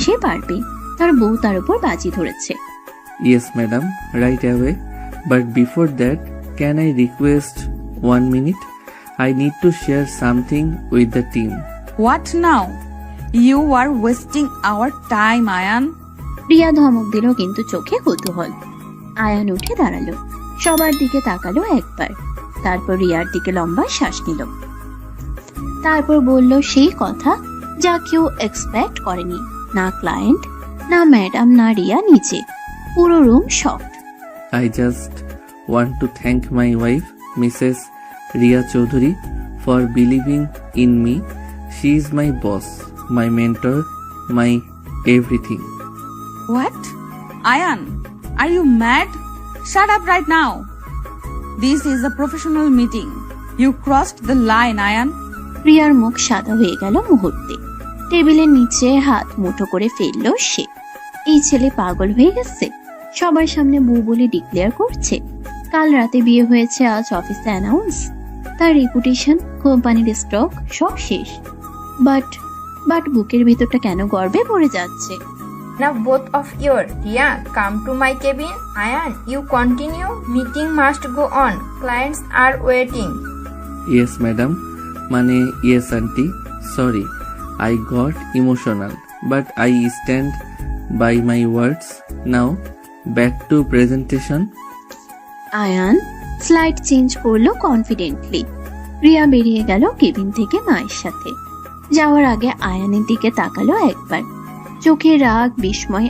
সে পারবে, তার বউ তার উপর বাজি ধরেছে। Yes madam, right away. But before that, can I request 1 minute? I need to share something with the team. What now? You are wasting our time, Ayan. Riya ধমক দিল কিন্তু চোখে কৌতূহল। আয়ান উঠে দাঁড়ালো, সবার দিকে তাকালো একবার, তারপর রিয়ার দিকে লম্বা শ্বাস নিল, তারপর বলল সেই কথা যা কেউ এক্সপেক্ট করেনি। না ক্লায়েন্ট, না ম্যাডাম, না রিয়া নিজে। পুরো room shocked. I just want to thank my wife, Mrs. Ria Chaudhary, for believing in me. She is my boss, my mentor, my everything. What? Ayan, are you mad? Shut up right now. This is a professional meeting. You crossed the line, Ayan. রিয়ার মুখ সাদা হয়ে গেল মুহূর্তে। টেবিলের নিচে হাত মুঠো করে ফেললো সে। এই ছেলে পাগল হয়ে গেছে, সবার সামনে বউ বলে ডিক্লেয়ার করছে। কাল রাতে বিয়ে হয়েছে, আজ অফিসে অ্যানাউন্স। তার রেপুটেশন, কোম্পানির স্টক সব শেষ। বাট বুকের ভিতরটা কেন গর্বে ভরে যাচ্ছে। Now both of you, Ria, come to my cabin. Ayan, you continue. Meeting must go on. Clients are waiting. Yes, madam. Mane, yes, auntie. Sorry, I got emotional, but I stand by my words. Now, back to presentation. Ayaan slide change করলো confidently. Riya বেরিয়ে গেল cabin থেকে মায়ের সাথে। যাওয়ার আগে আয়ানের দিকে তাকালো একবার, চোখে রাগ, বিস্ময়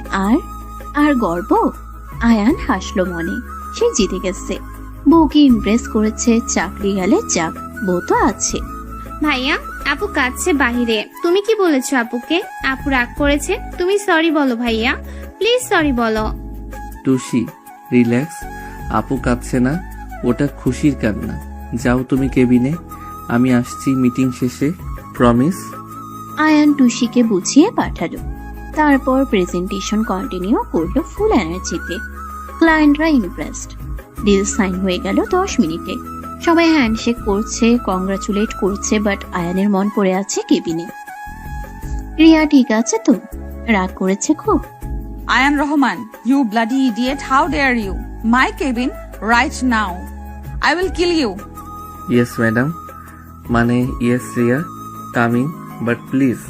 আর গর্ব। আয়ান হাসলো মনে, সে জিতে গেছে। বউকে ইমপ্রেস করেছে, চাকরি গেলে যাক, বউ তো আছে। ভাইয়া, আপু কাঁদছে বাহিরে। তুমি কি বলেছো আপুকে? আপু রাগ করেছে। তুমি সরি বলো ভাইয়া, প্লিজ সরি বলো। টুসি, রিল্যাক্স। আপু কাঁদছে না, ওটা খুশির কান্না। যাও তুমি কেবিনে, আমি আসছি মিটিং শেষে, প্রমিস। আয়ান টুসিকে বুঝিয়ে পাঠালো, তারপর প্রেজেন্টেশন কন্টিনিউ করলো ফুল এনার্জিতে। ক্লায়েন্টরা ইমপ্রেসড। ডিল সাইন হয়ে গেল 10 মিনিটে। সবাই হ্যান্ডশেক করছে, কংগ্রাচুলেট করছে, বাট আয়ানের মন পড়ে আছে কেবিনে। রিয়া ঠিক আছে তো? রাগ করেছে খুব। Ayan Rahman, you bloody idiot, how dare you? My cabin right now. I will kill you. Yes, madam. Mane, yes, Ria, coming, but please,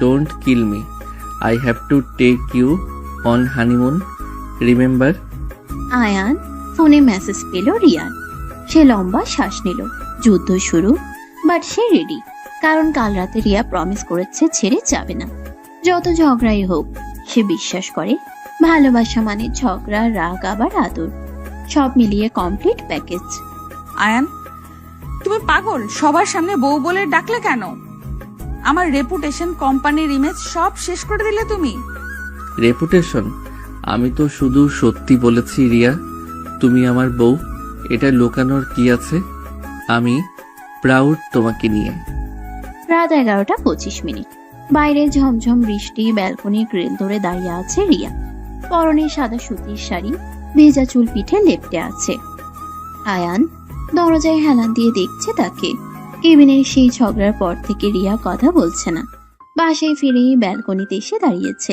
don't kill me. I have to take you on honeymoon, remember? Ayaan ফোনে message পেল রিয়ার। সে লম্বা শ্বাস নিল। যুদ্ধ শুরু, but say ready. কারণ কাল রাতে রিয়া প্রমিস করেছে ছেড়ে যাবে না, যত ঝগড়াই হোক। সে বিশ্বাস করে ভালোবাসা মানে ঝগড়া, রাগ, আবার আদর, সব মিলিয়ে কমপ্লিট প্যাকেজ। আয়ান, তুমি পাগল? সবার সামনে বউ বলে ডাকলে কেন? আমার রেপুটেশন, কোম্পানির ইমেজ সব শেষ করে দিলে তুমি। রেপুটেশন? আমি তো শুধু সত্যি বলেছি রিয়া, তুমি আমার বউ, এটা লুকানোর কি আছে? আমি প্রাউড তোমাকে নিয়ে। রাত 11:25। বাইরে ঝমঝম বৃষ্টি। ব্যালকনি গ্রিল ধরে দাঁড়িয়ে আছে রিয়া। পরনে সাদা সুতির শাড়ি, ভেজা চুল পিঠে লেপ্টে আছে। আয়ান দরজায় হেলান দিয়ে দেখছে তাকে। কেবিনের সেই ঝগড়ার পর থেকে রিয়া কথা বলছে না। বাসায় ফিরেই ব্যালকনিতে এসে দাঁড়িয়েছে।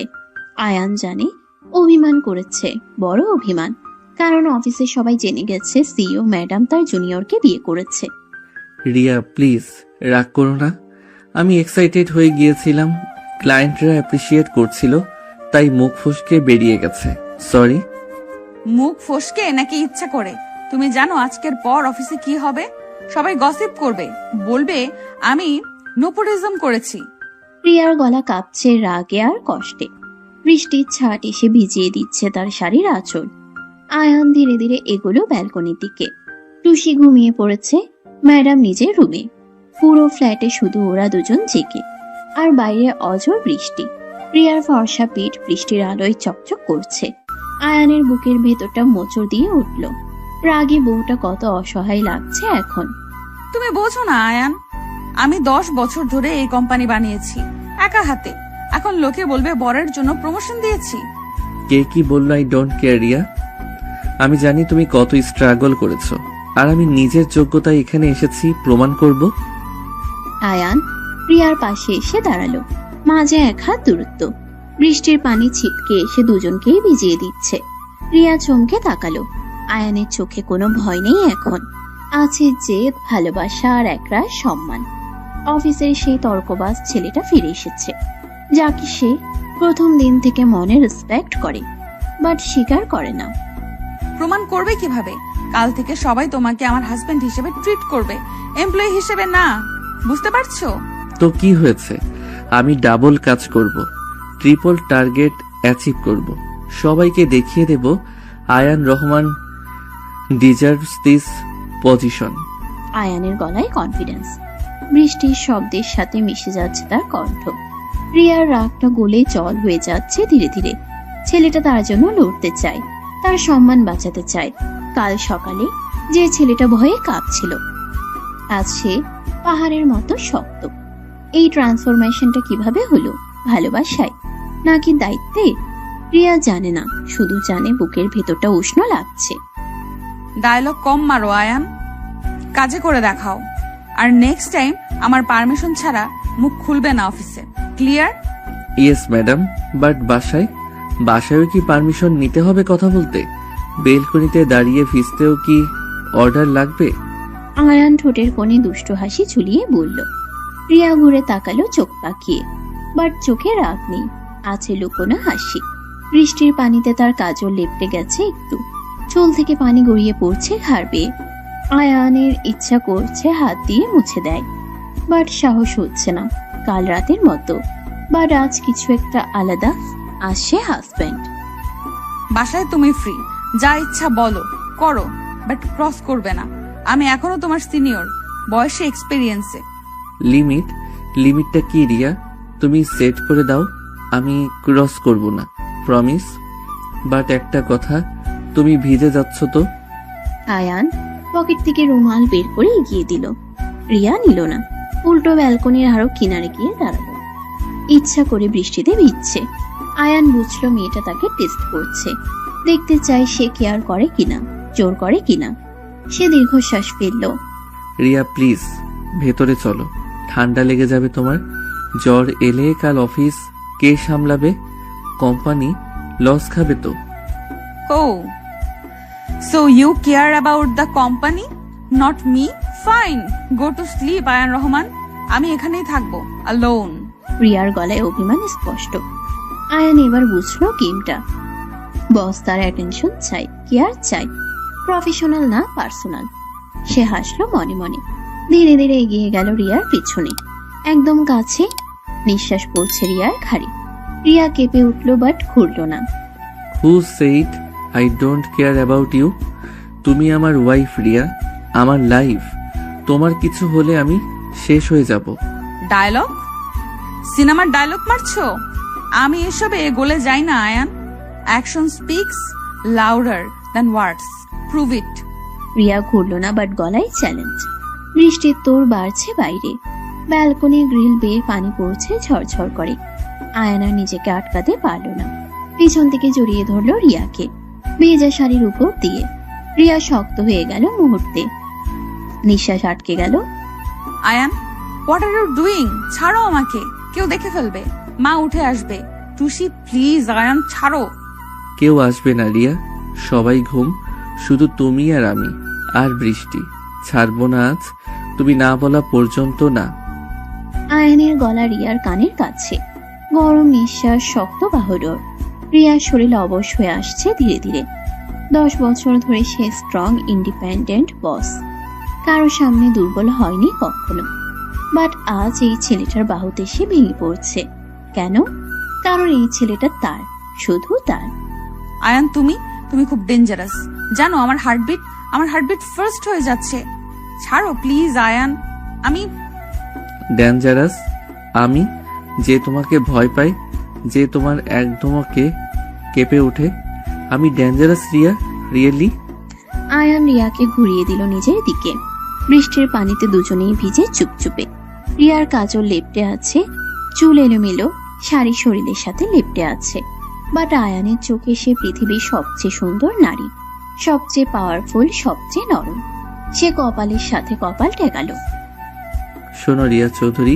আয়ান জানে অভিমান করেছে, বড় অভিমান। কারণ অফিসে সবাই জেনে গেছে সিইও ম্যাডাম তার জুনিয়রকে বিয়ে করেছে। রিয়া প্লিজ রাগ করো না, আমি এক্সাইটেড হয়ে গিয়েছিলাম, ক্লায়েন্টরা অ্যাপ্রিসিয়েট করছিল, তাই মুখ ফসকে বেরিয়ে গেছে, সরি। মুখ ফসকে নাকি ইচ্ছা করে? তুমি জানো আজকের পর অফিসে কি হবে? সবাই গসিপ করবে, বলবে আমি নোপোটিজম করেছি। রিয়ার গলা কাঁপছে রাগে আর কষ্টে। বৃষ্টির ছাট এসে ভিজিয়ে দিচ্ছে তার শাড়ির আঁচল। আয়ান ধীরে ধীরে এগোলো ব্যালকনির দিকে। টুসি ঘুমিয়ে পড়েছে, ম্যাডাম নিজের রুমে। পুরো ফ্ল্যাটে শুধু ওরা দুজন জেগে, আর বাইরে অঝোর বৃষ্টি। রিয়ার ফর্সা পিঠ বৃষ্টির আলোয় চকচক করছে। আয়ানের বুকের ভেতরটা মোচড় দিয়ে উঠল। রাগে বউটা কত অসহায় লাগছে এখন। তুমি বোঝো না আয়ান, আমি 10 বছর ধরে এই কোম্পানি বানিয়েছি একা হাতে। এখন লোকে বলবে বরের জন্য প্রমোশন দিয়েছি। কে কি বললো আই ডোন্ট কেয়ার রিয়া। আমি জানি তুমি কত স্ট্রাগল করেছো, আর আমি নিজের যোগ্যতায় এখানে এসেছি প্রমাণ করব। আয়ান রিয়ার পাশে এসে দাঁড়ালো, মাঝে 1 হাত দূরত্ব। বৃষ্টির পানি ছিটকে এসে দুজনকেই ভিজিয়ে দিচ্ছে। রিয়া চমকে তাকালো। আয়ানের চোখে কোনো ভয় নেই এখন, আছে জেদ, ভালোবাসা আর একরাশ সম্মান। অফিসের সেই তর্কবাজ ছেলেটা ফিরে এসেছে, যাকে সে প্রথম দিন থেকে মনে রেসপেক্ট করে, বাট স্বীকার করে না। প্রমাণ করবে কিভাবে? কাল থেকে সবাই তোমাকে আমার হাজবেন্ড হিসেবে ট্রিট করবে, এমপ্লয়ি হিসেবে না। বুঝতে পারছো? তো কি হয়েছে? আমি ডাবল কাজ করব, ট্রিপল টার্গেট অ্যাচিভ করব, সবাইকে দেখিয়ে দেব Ayaan Rahman deserves this position. আয়ানের গলায় কনফিডেন্স, বৃষ্টির শব্দের সাথে মিশে যাচ্ছে তার কণ্ঠ। রিয়ার রাগটা গলে জল হয়ে যাচ্ছে ধীরে ধীরে। ছেলেটা তার জন্য লড়তে চায়, তার সম্মান বাঁচাতে চায়। কাল সকালে যে ছেলেটা ভয়ে কাঁপছিল, আজ সে পাহাড়ের মতো শক্ত। এই ট্রান্সফরমেশনটা কিভাবে হলো? ভালোবাসায় নাকি দায়িত্বে? রিয়া জানে না, শুধু জানে বুকের ভেতরটা উষ্ণ লাগছে। ডায়লগ কম মারো আয়ান, কাজে করে দেখাও। আর নেক্সট টাইম আমার পারমিশন ছাড়া মুখ খুলবে না অফিসে। ক্লিয়ার? ইয়েস ম্যাডাম, বাট বাসায়ও কি পারমিশন নিতে হবে কথা বলতে? বেলকনিতে দাঁড়িয়ে ভিজতেও কি অর্ডার লাগবে? আয়ান ঠোঁটের কোণে দুষ্টু হাসি ঝুলিয়ে বলল। রিয়া ঘুরে তাকালো চোখ পাকিয়ে, বাট চোখে রাগ নেই, আছে লুকোনো হাসি। বৃষ্টির পানিতে তার কাজল লেপটে গেছে একটু, চুল থেকে পানি গড়িয়ে পড়ছে ঘাড় বেয়ে। আয়ানের ইচ্ছা করছে হাত দিয়ে মুছে দেয়, বাট সাহস হচ্ছে না। কাল রাতের মতো, বাট আজ কিছু একটা আলাদা। আসছে হাজব্যান্ড। বাসায় তুমি ফ্রি, যা ইচ্ছা বলো করো, বাট ক্রস করবে না। আমি এখনো তোমার সিনিয়র, বয়সে এক্সপেরিয়েন্সে। লিমিটটা কি রিয়া? তুমি সেট করে দাও, আমি ক্রস করব না, প্রমিস। বাট একটা কথা, তুমি ভিজে যাচ্ছ তো। আয়ান পকেট থেকে রুমাল বের করে এগিয়ে দিল। রিয়া নিল না, উল্টো ব্যালকনির আরো কিনারে গিয়ে দাঁড়ালো। ইচ্ছা করে বৃষ্টিতে ভিজছে। আয়ান বুঝলো মেয়েটা তাকে টেস্ট করছে, দেখতে চাই সে কেয়ার করে কিনা, জোর করে কিনা। সে দীর্ঘশ্বাস ফেলল। রিয়া প্লিজ ভেতরে চলো, ঠান্ডা লেগে যাবে তোমার। জ্বর এলে কাল অফিস কে সামলাবে? কোম্পানি লস খাবে তো। Oh, so you care about the company, not me? Fine, go to sleep, Ayaan Rahman. আমি এখানেই থাকবো, alone. রিয়ার গলায় অভিমান স্পষ্ট। আয়ান এবার বুঝলো গেমটা। বস তার অ্যাটেনশন চাই, কেয়ার চাই, প্রফেশনাল না পার্সোনাল। সে হাসলো মনে মনে, ধীরে ধীরে এগিয়ে গেল রিয়ার পিছনে, একদম কাছে। নিঃশ্বাস পড়ছে রিয়ার ঘাড়ে। রিয়া কেঁপে উঠলো, বাট ঘুরল না। Who said I don't care about you? তুমি আমার ওয়াইফ রিয়া, আমার লাইফ। তোমার কিছু হলে আমি শেষ হয়ে যাব। ডায়লগ? সিনেমার ডায়লগ মারছো? আমি এসবে গলে যাই না Ayaan. Action speaks louder than words, prove it. Riya ঘুরল না, বাট গলায় চ্যালেঞ্জ। বৃষ্টির তোর বাড়ছে বাইরে, ব্যালকনি গ্রিল বেয়ে পানি পড়ছে ঝরঝর করে। আয়ানা নিজেকে আটকাতে পারল না, পিছন থেকে জড়িয়ে ধরল রিয়াকে ভেজা শাড়ির উপর দিয়ে। রিয়া শক্ত হয়ে গেল মুহূর্তে, নিঃশ্বাস আটকে গেল। Ayaan, what are you doing? ছাড়ো আমাকে, কেউ দেখে ফেলবে, মা উঠে আসবে। টুসি প্লিজ আয়ান, ছাড়ো। কেউ আসবে না রিয়া, সবাই ঘুম, শুধু তুমি আর আমি আর বৃষ্টি। ছাড়বো না আজ, তুমি না বলা পর্যন্ত না। আয়ানের গলা রিয়ার কানের কাছে, গরম নিঃশ্বাস, শক্ত বাহুডোর। রিয়ার শরীর অবশ হয়ে আসছে ধীরে ধীরে। 10 বছর ধরে সে স্ট্রং ইন্ডিপেন্ডেন্ট বস, কারো সামনে দুর্বল হয়নি কখনো। বাট আজ এই ছেলেটার বাহুতে সে ভেঙে পড়ছে। কেন? কারণ এই ছেলেটা তার, শুধু তার। আয়ান, তুমি খুব ডেঞ্জারাস জানো। আমার হার্টবিট ফার্স্ট হয়ে যাচ্ছে। ছাড়ো প্লিজ আয়ান। আমি ডেঞ্জারাস? আমি যে তোমাকে ভয় পাই, যে তোমার একদমকে কেঁপে ওঠে, আমি ডেঞ্জারাস রিয়া? রিয়েলি? আয়ান রিয়াকে ঘুরিয়ে দিল নিজের দিকে। বৃষ্টির পানিতে দুজনেই ভিজে চুপচুপে। রিয়ার কাজল লেপটে আছে, চুল এলোমেলো, শাড়ি শরীরের সাথে লেপটে আছে। বাট আয়ানের চোখে সে পৃথিবীর সবচেয়ে সুন্দর নারী, সবচেয়ে পাওয়ারফুল, সবচেয়ে নরম। সে কপালের সাথে কপাল ঠেকালো। শোনো Riya Chowdhury,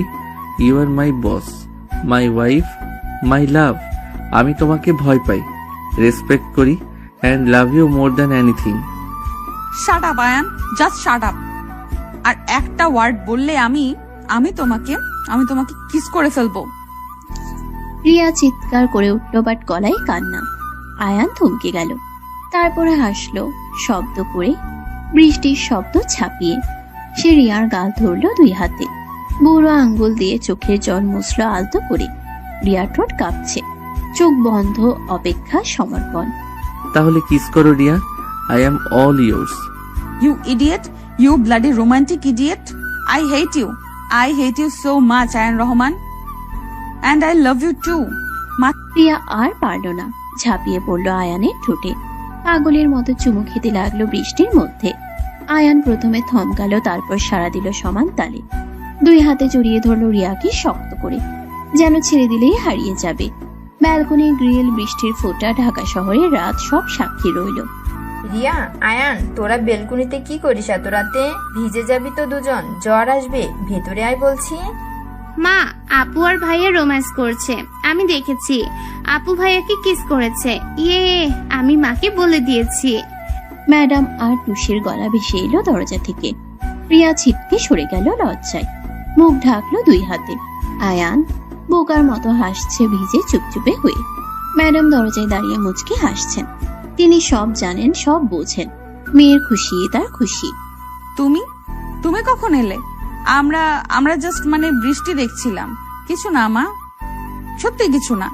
you are my boss, my wife, my love. আমি তোমাকে ভয় পাই, রেসপেক্ট করি, and love you more than anything. Shut up Ayaan, just shut up. আর একটা ওয়ার্ড বললে আমি তোমাকে কিস করে ফেলবো। রিয়া চিৎকার করে উঠল, বাট গলায় কান্না। আয়ান থমকে গেল, তারপরে হাসলো শব্দ করে, বৃষ্টির শব্দ ছাপিয়ে। সে রিয়ার গাল ধরল দুই হাতে, বুড়ো আঙ্গুল দিয়ে চোখের জল মুছল আলতো করে। রিয়ার ঠোঁট কাঁপছে, চোখ বন্ধ, অপেক্ষা, সমর্পণ। তাহলে কিস করো Riya, I am all yours. You idiot! You bloody romantic idiot! I hate you. I hate you so much, Ayan Rahman. And I love you too. Riya আর পারল না, ঝাঁপিয়ে পড়ল আয়ানের ঠোঁটে। পাগলের মতো চুমু খেতে লাগলো বৃষ্টির মধ্যে। আয়ান প্রথমে থমকালো, তারপর সাড়া দিল সমান তালে। দুই হাতে জড়িয়ে ধরল রিয়াকে শক্ত করে, যেন ছেড়ে দিলেই হারিয়ে যাবে। ব্যালকনি, গ্রিল, বৃষ্টির ফোঁটা, ঢাকা শহরের রাত সব সাক্ষী রইল। রিয়া, আয়ান, তোরা বেলকুনিতে কি করিস এত রাতে? ভিজে যাবি তো দুজন, জ্বর আসবে। ভেতরে আয় বলছি। মা, আপু আর ভাইয়া রোম্যান্স করছে, আমি দেখেছি। আপু ভাইয়াকে কিস করেছে। ইয়ে, আমি মাকে বলে দিয়েছি। ম্যাডাম আর টুসির গলা ভেসে এলো দরজা থেকে। রিয়া ছিটকে সরে গেল লজ্জায়, মুখ ঢাকলো দুই হাতে। আয়ান বোকার মতো হাসছে ভিজে চুপচুপে হয়ে। ম্যাডাম দরজায় দাঁড়িয়ে মুচকে হাসছেন। তিনি সব জানেন, সব বোঝেন। মেয়ের খুশি তার খুশি। তুমি কখন এলে? আমরা জাস্ট বৃষ্টি দেখছিলাম। কিছু না মা, সত্যি কিছু না।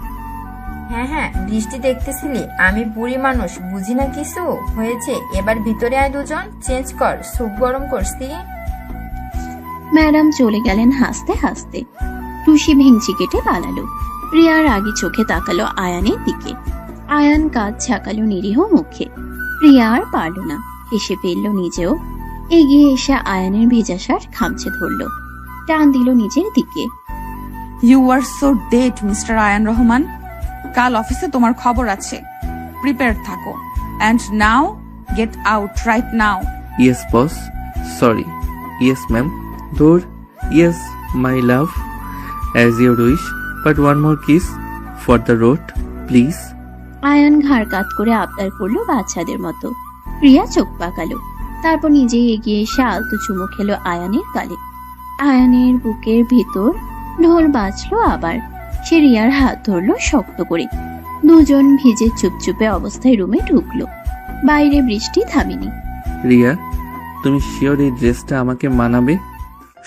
হ্যাঁ, বৃষ্টি দেখতেছিলি? আমি বুড়ি মানুষ, বুঝি না কিছু। হয়েছে, এবার ভিতরে আয় দুজন, চেঞ্জ কর, স্যুপ গরম করছি। ম্যাডাম চলে গেলেন হাসতে হাসতে। টুসি ভেঙচি কেটে পালালো। রিয়ার আগে চোখে তাকালো আয়ানের দিকে। আয়ান কাজ ঝাঁকালো নিরীহ মুখে। রিয়া আর পারল না, হেসে ফেলল নিজেও। এগিয়ে এসে আয়ানের ভেজা শার্ট খামচে ধরল, টান দিল নিজের দিকে। You are so dead, mister Ayaan Rahman. কাল অফিসে তোমার খবর আছে, প্রিপেয়ার থাকো। And now get out right now. Yes boss, sorry. Yes ma'am. দৌড়। Yes my love, as your wish, but one more kiss for the road please. Ayaan ঘাড় কাত করে আবদার করলো বাচ্চাদের মতো। রিয়া চোখ পাকালো, তারপর নিজেই এগিয়ে এসে আলতো চুমু খেলো আয়ানের গালে। আয়ানের বুকের ভেতর ঢোল বাজলো আবার। সে রিয়ার হাত ধরলো শক্ত করে। দুজন ভিজে চুপচুপে অবস্থায় রুমে ঢুকলো। বাইরে বৃষ্টি থামেনি। রিয়া, তুমি শিওর এই ড্রেসটা আমাকে মানাবে?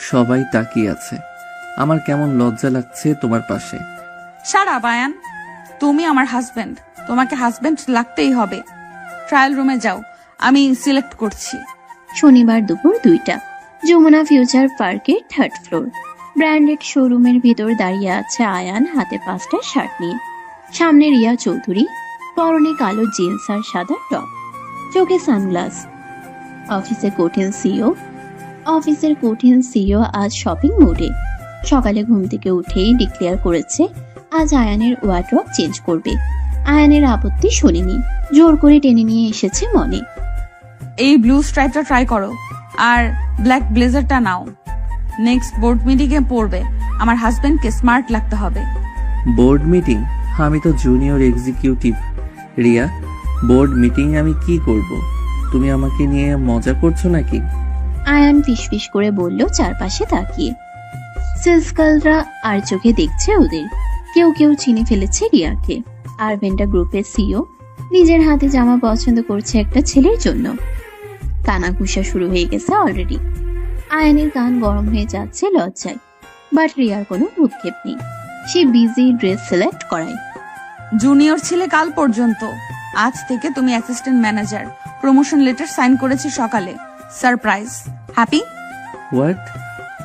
সবাই তাকিয়ে আছে, আমার কেমন লজ্জা লাগছে তোমার পাশে। সারা বায়ান, তুমি আমার হাজবেন্ড, তোমাকে হাজবেন্ড লাগতেই হবে। ট্রায়াল রুমে যাও, আমি সিলেক্ট করছি। শনিবার দুপুর 2টা, যমুনা ফিউচার পার্কের 3rd ফ্লোর। ব্র্যান্ডেড শোরুমের ভিতর দাঁড়িয়ে আছে আয়ান, হাতে 5টা শার্ট নিয়ে। সামনে রিয়া চৌধুরী, পরনে কালো জিন্স আর সাদা টপ, চোখে সানগ্লাস। অফিসের কঠিন সিইও আজ শপিং মুডে। সকালে ঘুম থেকে উঠেই ডিক্লেয়ার করেছে আজ আয়ানের ওয়ার্ড্রব চেঞ্জ করবে। আয়ানের আপত্তি শোনেনি, জোর করে টেনে নিয়ে এসেছে মনে। এই ব্লু স্ট্রাইপটা ট্রাই করো, আর ব্ল্যাক ব্লেজারটা নাও। নেক্সট বোর্ড মিটিংয়ে পড়বে, আমার হাজবেন্ডকে স্মার্ট লাগতে হবে। Board meeting? আমি তো junior executive. Riya, board meeting আমি কি করব? তুমি আমাকে নিয়ে মজা করছো নাকি? আয়ান ফিসফিস করে বলল চারপাশে তাকিয়ে। সেলসকালরা আর চোখে দেখছে ওদের। কেউ কেউ চিনে ফেলেছে রিয়াকে। আরভেন্টা গ্রুপের সিইও নিজের হাতে জামা পছন্দ করছে একটা ছেলের জন্য। কানাঘুষা শুরু হয়ে গেছে অলরেডি। আয়ানের গান গরম হয়ে যাচ্ছে লজ্জায়, বাট রিয়ার কোনো ভ্রুক্ষেপ নেই। সে বিজি ড্রেস সিলেক্ট করায়। জুনিয়র ছেলে কাল পর্যন্ত, আজ থেকে তুমি assistant manager. Promotion letter sign করেছি সকালে। Surprise. Happy? What?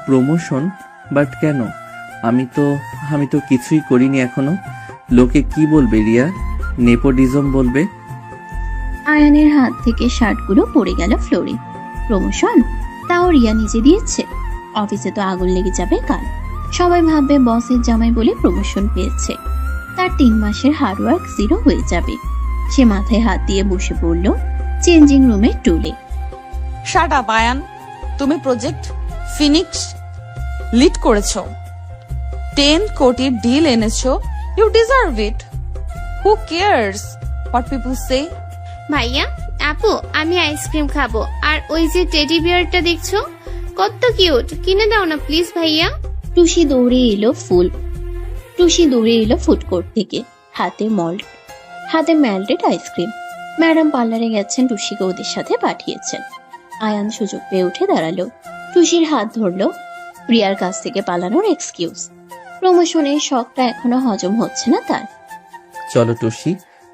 Promotion? But কেন? আমি তো কিছুই করিনি এখনো। লোকে কি বলবে রিয়া? নেপোটিজম বলবে। আয়ানের হাত থেকে শার্টগুলো পড়ে গেল ফ্লোরে। প্রমোশন? তাও রিয়া নিজে দিয়েছে? অফিসে তো আগুন লেগে যাবে কাল। সবাই ভাববে বসের জামাই বলে প্রমোশন পেয়েছে। তার 3 মাসের হার্ডওয়ার্ক জিরো হয়ে যাবে। সে মাথায় হাত দিয়ে বসে পড়ল চেঞ্জিং রুমের টুলে। শাট আপ আয়ান, তুমি প্রজেক্ট ফিনিক্স লিড করেছো, 10 কোটির ডিল এনেছো। You deserve it. Who cares what people say? ভাইয়া, আপু, আমি আইসক্রিম খাবো। আর ওই যে টেডি বিয়ারটা দেখছো, কত কিউট, কিনে দাও না প্লিজ ভাইয়া। টুসি দৌড়ে এলো ফুল টুসি দৌড়ে এলো ফুড কোর্ট থেকে, হাতে ম্যালটেড আইসক্রিম। ম্যাডাম পার্লারে গেছেন, টুসিকে ওদের সাথে পাঠিয়েছেন। আয়ান সুযোগ পেয়ে উঠে দাঁড়ালো, টুসির হাত ধরলো। প্রিয়ার কাছ থেকে পালানোর এক্সকিউজ। প্রমোশনের শখটা এখনো হজম হচ্ছে না তার। চলো টুসি,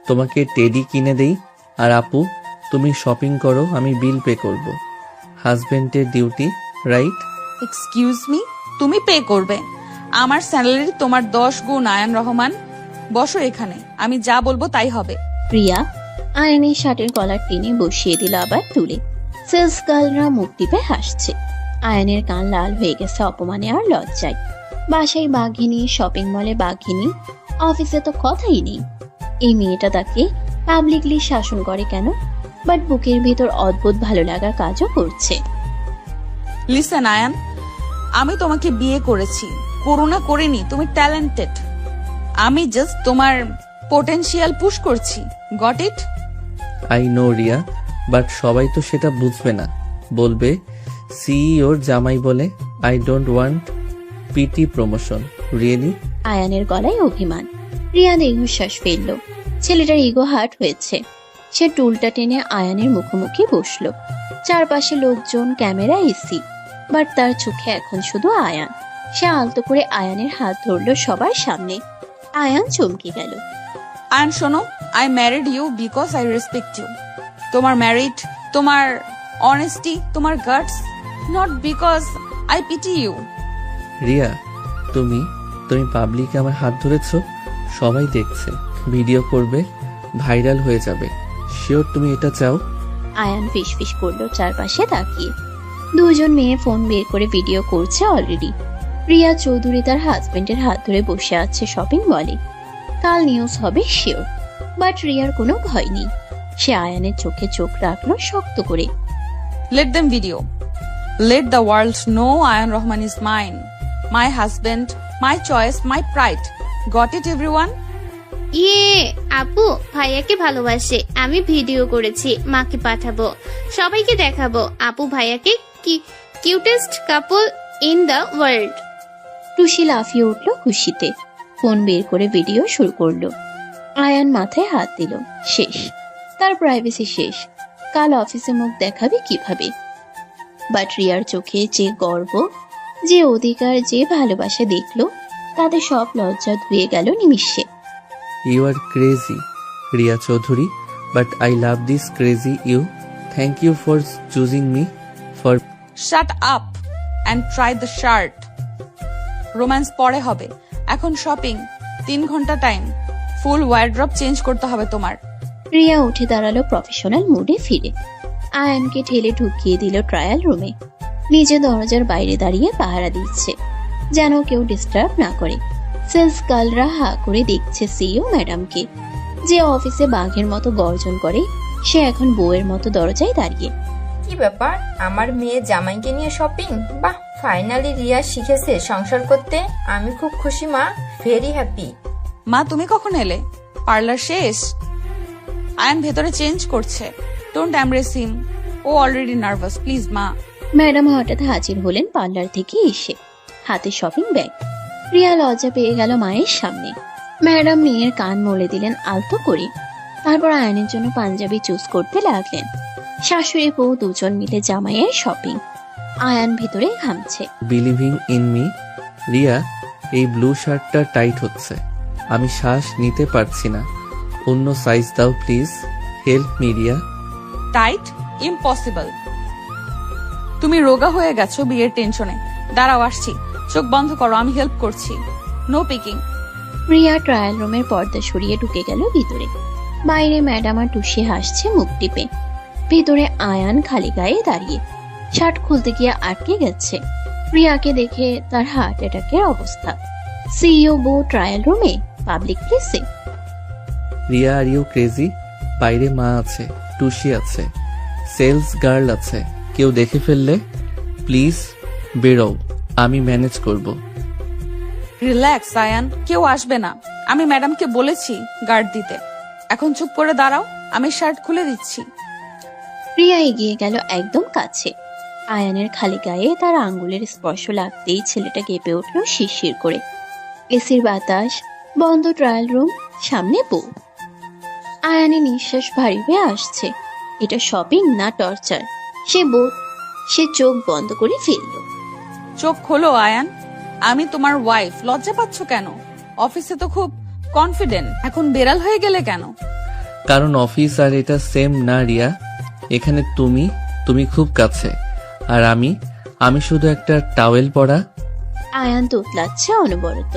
তোমাকে টেডি কিনে দেই। আর আপু, তুমি শপিং করো, আমি বিল পে করব। হাজবেন্ডের ডিউটি, রাইট? এক্সকিউজ মি, তুমি পে করবে? আমার স্যালারি তোমার 10 গুণ। আয়ান রহমান, বসো এখানে, আমি যা বলবো তাই হবে। প্রিয়া আয়নের শার্টের কলার টেনে বসিয়ে দিল আবার তুলে। সেলস গার্লরা মুখ টিপে হাসছে। আয়নের কান লাল হয়ে গেছে অপমানে আর লজ্জায়। বাসায় বাঘিনী, শপিং মলে বাঘিনী, অফিসে তো কথাই নেই। এই মেয়েটা তাকে পাবলিকলি শাসন করে কেন? বাট বুকের ভিতর অদ্ভুত ভালো লাগার কাজও করছে। লিসেন আয়ান, আমি তোমাকে বিয়ে করেছি, করুণা করিনি। তুমি ট্যালেন্টেড, আমি জাস্ট তোমার পোটেনশিয়াল পুশ করছি। Got it? I know Riya, but সবাই তো সেটা বুঝবে না। বলবে সিইওর জামাই বলে। I don't want pity promotion. Really? আয়ানের গলায় অভিমান। রিয়া দীর্ঘশ্বাস ফেলল। ছেলেটার ইগো হার্ট হয়েছে। সে টুলটা টেনে আয়ানের মুখোমুখি বসলো। চারপাশে লোকজন, ক্যামেরা, এসি, বাট তার চোখে এখন শুধু আয়ান। সে আলতো করে আয়ানের হাত ধরলো সবার সামনে। আয়ান চমকে গেল। আয়ান শোনো, I married you because I respect you. তোমার ম্যারিড, তোমার অনেস্টি, তোমার guts, not because I pity you. Riya, তুমি পাবলিকে আমার হাত ধরেছো, সবাই দেখছে, ভিডিও করবে, ভাইরাল হয়ে যাবে। শিওর তুমি এটা চাও? আয়ান ফিসফিস করলো চারপাশে তাকিয়ে। দুজন মেয়ে ফোন বের করে ভিডিও করছে অলরেডি। রিয়া চৌধুরী তার হাজবেন্ডের হাত ধরে বসে আছে শপিং মলে। কাল নিউজ হবে শিওর। বাট রিয়ার কোনো ভয় নেই। সে আয়ানের চোখে চোখ রাখলো শক্ত করে। Let them video. Let the world know Ayan Rahman is mine. My husband, my choice, my pride. Got it, everyone? ইয়ে, আপু ভাইয়াকে ভালোবাসে। আমি ভিডিও করেছি, মাকে পাঠাবো, সবাইকে দেখাবো। আপু ভাইয়াকে cutest couple in the world. Tushi লাফিয়ে উঠল খুশিতে। ফোন বের করে ভিডিও শুরু করলো। আয়ান মাথায় হাত দিল। শেষ, তার প্রাইভেসি শেষ। কাল অফিসে মুখ দেখাবে কিভাবে? বাট রিয়ার চোখে যে গর্ব, যে অধিকার, যে ভালোবাসা দেখলো, তাদের সব লজ্জা ধুয়ে গেল নিমিষে। You are crazy Riya Chowdhury, but I love this crazy you. Thank you for choosing me for. Shut up and try the shirt. Romance পরে হবে, এখন শপিং। 3 ঘন্টা টাইম, ফুল ওয়ার্ড্রপ চেঞ্জ করতে হবে তোমার। রিয়া উঠে দাঁড়ালো প্রফেশনাল মুডে ফিরে। আয়ানকে ঠেলে ঢুকিয়ে দিল ট্রায়াল রুমে। নিজে দরজার বাইরে দাঁড়িয়ে পাহারা দিচ্ছে, যেন কেউ ডিস্টার্ব না করে। সেলস গার্লরা হা করে দেখছে সিইও ম্যাডামকে, যে অফিসে বাঘের মতো গর্জন করে, সে এখন বউয়ের মতো দরজায় দাঁড়িয়ে। কি ব্যাপার, আমার মেয়ে জামাইকে নিয়ে শপিং? বাহ, ফাইনালি রিয়া শিখেছে সংসার করতে। আমি খুব খুশি মা, ভেরি হ্যাপি। মা তুমি কখন এলে? পার্লার শেষ? আয়ান ভেতরে চেঞ্জ করছে। ডোন্ট এমব্রেস হিম, ও অলরেডি নার্ভাস। প্লিজ মা। ম্যাডাম হঠাৎ হাজির হলেন পার্লার থেকে এসে, হাতে শপিং ব্যাগ। রিয়া লজ্জা পেয়ে গেল মায়ের সামনে। ম্যাডাম মেয়ের কান মলে দিলেন আলতো করে। তারপর আয়নের জন্য পাঞ্জাবি চুজ করতে লাগলেন। শাশুড়ি বউ দুজন মিলে জামাইয়ের শপিং। আয়ান ভিতরে ঘামছে। Believing in me. রিয়া, এই ব্লু শার্টটা টাইট হচ্ছে, আমি শ্বাস নিতে পারছি না। অন্য সাইজ দাও please. Help me Riya. Tight? Impossible. তুমি রোগা হয়ে গেছো বিয়ের টেনশনে। দাঁড়াও আসছি, চোখ বন্ধ করো, আমি হেল্প করছি। No Peking. রিয়া ট্রায়াল রুমের পর্দা সরিয়ে ঢুকে গেল ভিতরে। বাইরে ম্যাডাম আর টুসি হাসছে মুখ টিপে। ভিতরে আয়ান খালি গায়ে দাঁড়িয়ে, শার্ট খুলতে গিয়ে আটকে গেছে। রিয়াকে দেখে তার হার্ট অ্যাটাকের অবস্থা। সিইও বউ ট্রায়াল রুমে, পাবলিক প্লেসে। Riya, are you crazy? বাইরে মা আছে, টুসি আছে, সেলস গার্ল আছে। কেউ দেখে ফেললে প্লিজ বেরো, আমি ম্যানেজ করব। রিল্যাক্স আয়ান, কেউ আসবে না। আমি ম্যাডামকে বলেছি গার্ড দিতে। এখন চুপ করে দাঁড়াও, আমি শার্ট খুলে দিচ্ছি। রিয়া এগিয়ে গেল একদম কাছে। আয়ানের খালি গায়ে তার আঙ্গুলের স্পর্শ লাগতেই ছেলেটা কেঁপে উঠল শিরশির করে। এসির বাতাস, বন্ধ ট্রায়াল রুম, সামনে বউ। আয়ানের নিঃশ্বাস ভারী হয়ে আসছে। এটা শপিং না টর্চার? সে চোখ বন্ধ করে ফেলল। চোখ খোলো আয়ান, আমি তোমার ওয়াইফ। লজ্জা পাচ্ছ কেন? অফিসে তো খুব কনফিডেন্ট, এখন বেড়াল হয়ে গেলে কেন? কারণ অফিস আর এটা সেম না রিয়া। এখানে তুমি খুব কাছে, আর আমি শুধু একটা টাওয়েল পরা। আয়ান তোতলাচ্ছে অনবরত।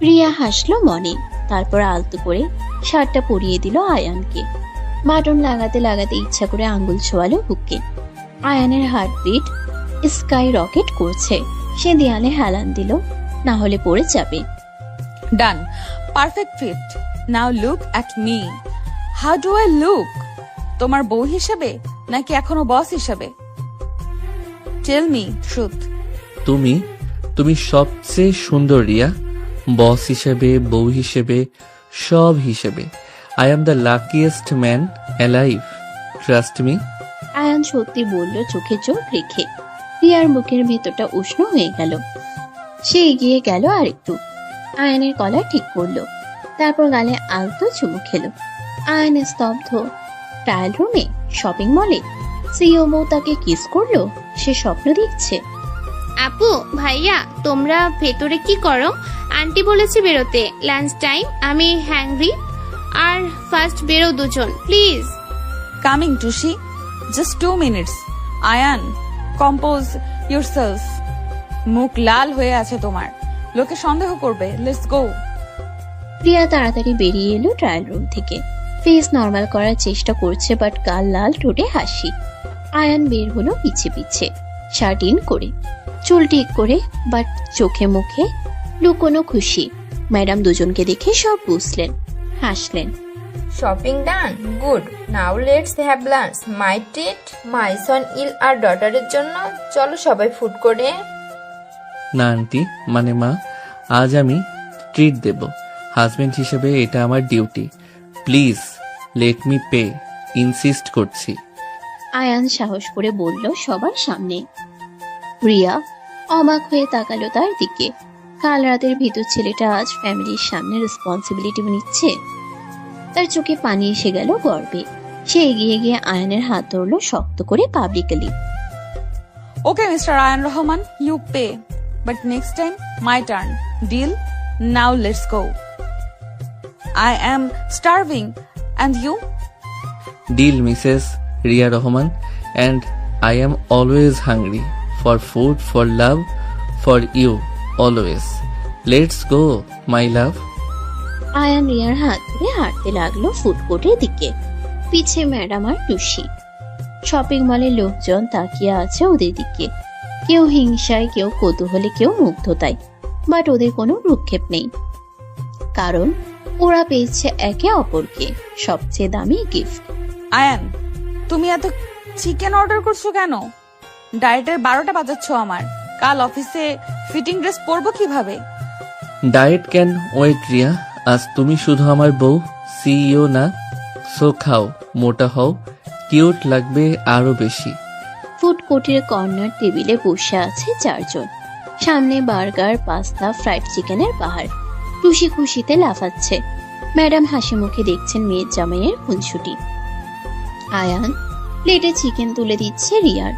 রিয়া হাসলো মনে, তারপর আলতো করে শার্টটা পরিয়ে দিল আয়ানকে। বাটন লাগাতে লাগাতে ইচ্ছা করে আঙ্গুল ছোয়ালো বুকে। আয়ানের হার্টবিট স্কাই রকেট করছে। সে দেয়ালে হেলান দিল, না হলে পড়ে যাবে। Done, perfect fit. Now look at me. How do I look? তোমার বউ হিসেবে নাকি এখনো বস হিসেবে? Tell me truth. তুমি সবচেয়ে সুন্দর রিয়া। বস হিসেবে, বউ হিসেবে, সব হিসেবে। I am the luckiest man alive, trust me. Ayaan সত্যি বলল চোখে চোখ রেখে। রিয়ার মুখের ভেতরটা উষ্ণ হয়ে গেল। সে এগিয়ে গেল আরেকটু, আয়ানের গলা ঠিক করলো, তারপর গালে আলতো চুমু খেলো। আয়ান স্তব্ধ। ট্রায়াল রুমে, শপিং মলে সিও বউ তাকে কিস করলো। সে স্বপ্ন দেখছে। আপু ভাইয়া তোমরা ভেতরে কি করো? আন্টি বলেছে বেরোতে, লাঞ্চ টাইম, আমি হ্যাংরি। আর ফার্স্ট বেরো দুজন প্লিজ। কামিং টুশি, just 2 minutes. Ayaan, compose yourself. মুখ লাল হয়ে আছে তোমার, লোকে সন্দেহ করবে। Let's go. রিয়া তাড়াতাড়ি বেরিয়ে এলো ট্রায়াল রুম থেকে। ফেস নর্মাল করার চেষ্টা করছে, বাট গাল লাল, ঠোঁটে হাসি। আয়ান বের হলো পিছে পিছে, শার্ট ইন করে, চুল ঠিক করে, বাট চোখে মুখে লুকোনো খুশি। ম্যাডাম দুজনকে দেখে সব বুঝলেন, হাসলেন। Shopping done, good. Now let's have lunch. My treat, my son-in-law আর ডটারের জন্য। চলো সবাই ফুড করে। না আন্টি, মানে মা, আজ আমি ট্রিট দেব। হাজবেন্ড হিসেবে এটা আমার duty. Please let me pay, insist করছি। আয়ান সাহস করে বলল সবার সামনে। রিয়া অবাক হয়ে তাকালো তার দিকে। কাল রাতের ভিতর ছেলেটা আজ ফ্যামিলির সামনে রেসপন্সিবিলিটি নিচ্ছে। তার চোখে পানি এসে গেল গর্বে। সে এগিয়ে গিয়ে আয়ানের হাত ধরলো শক্ত করে, publicly. Okay Mr Ayaan Rahman, you pay, but next time my turn. Deal? Now let's go. I am starving and you? Deal Mrs Riya Rahman, and I am always hungry for food, for love, for you, always. Let's go, my love. Ayaan রিয়ার হাত ধরে হাঁটতে লাগলো food কোর্টের দিকে। পিছে madam আর টুসি। Shopping মলে লোকজন তাকিয়ে আছে ওদের দিকে, কেউ হিংসায়, কেউ কৌতূহলে, কেউ মুগ্ধতায়। বাট ওদের কোনো ভ্রুক্ষেপ নেই, কারণ ওরা পেয়েছে একে অপরকে সবচেয়ে দামি গিফট। আয়ান, তুমি এত চিকেন অর্ডার করছো কেন? ডায়েটের 12টা বাজাচ্ছ আমার। কাল অফিসে ফিটিং ড্রেস পরবো কিভাবে? ডায়েট ক্যান ওয়েট রিয়া, আজ তুমি শুধু আমার বউ, সিইও না। সো খাও, মোটা হও, কিউট লাগবে আরো বেশি। ফুড কোর্টের কর্নার টেবিলে বসে আছে 4 জন। সামনে বার্গার, পাস্তা, ফ্রাইড চিকেনের পাহাড়। টুসি খুশিতে লাফাচ্ছে। ম্যাডাম হাসি মুখে দেখছেন মেয়ের জামাইয়ের খুনসুটি। আয়ান প্লেটে চিকেন তুলে দিচ্ছে রিয়ার।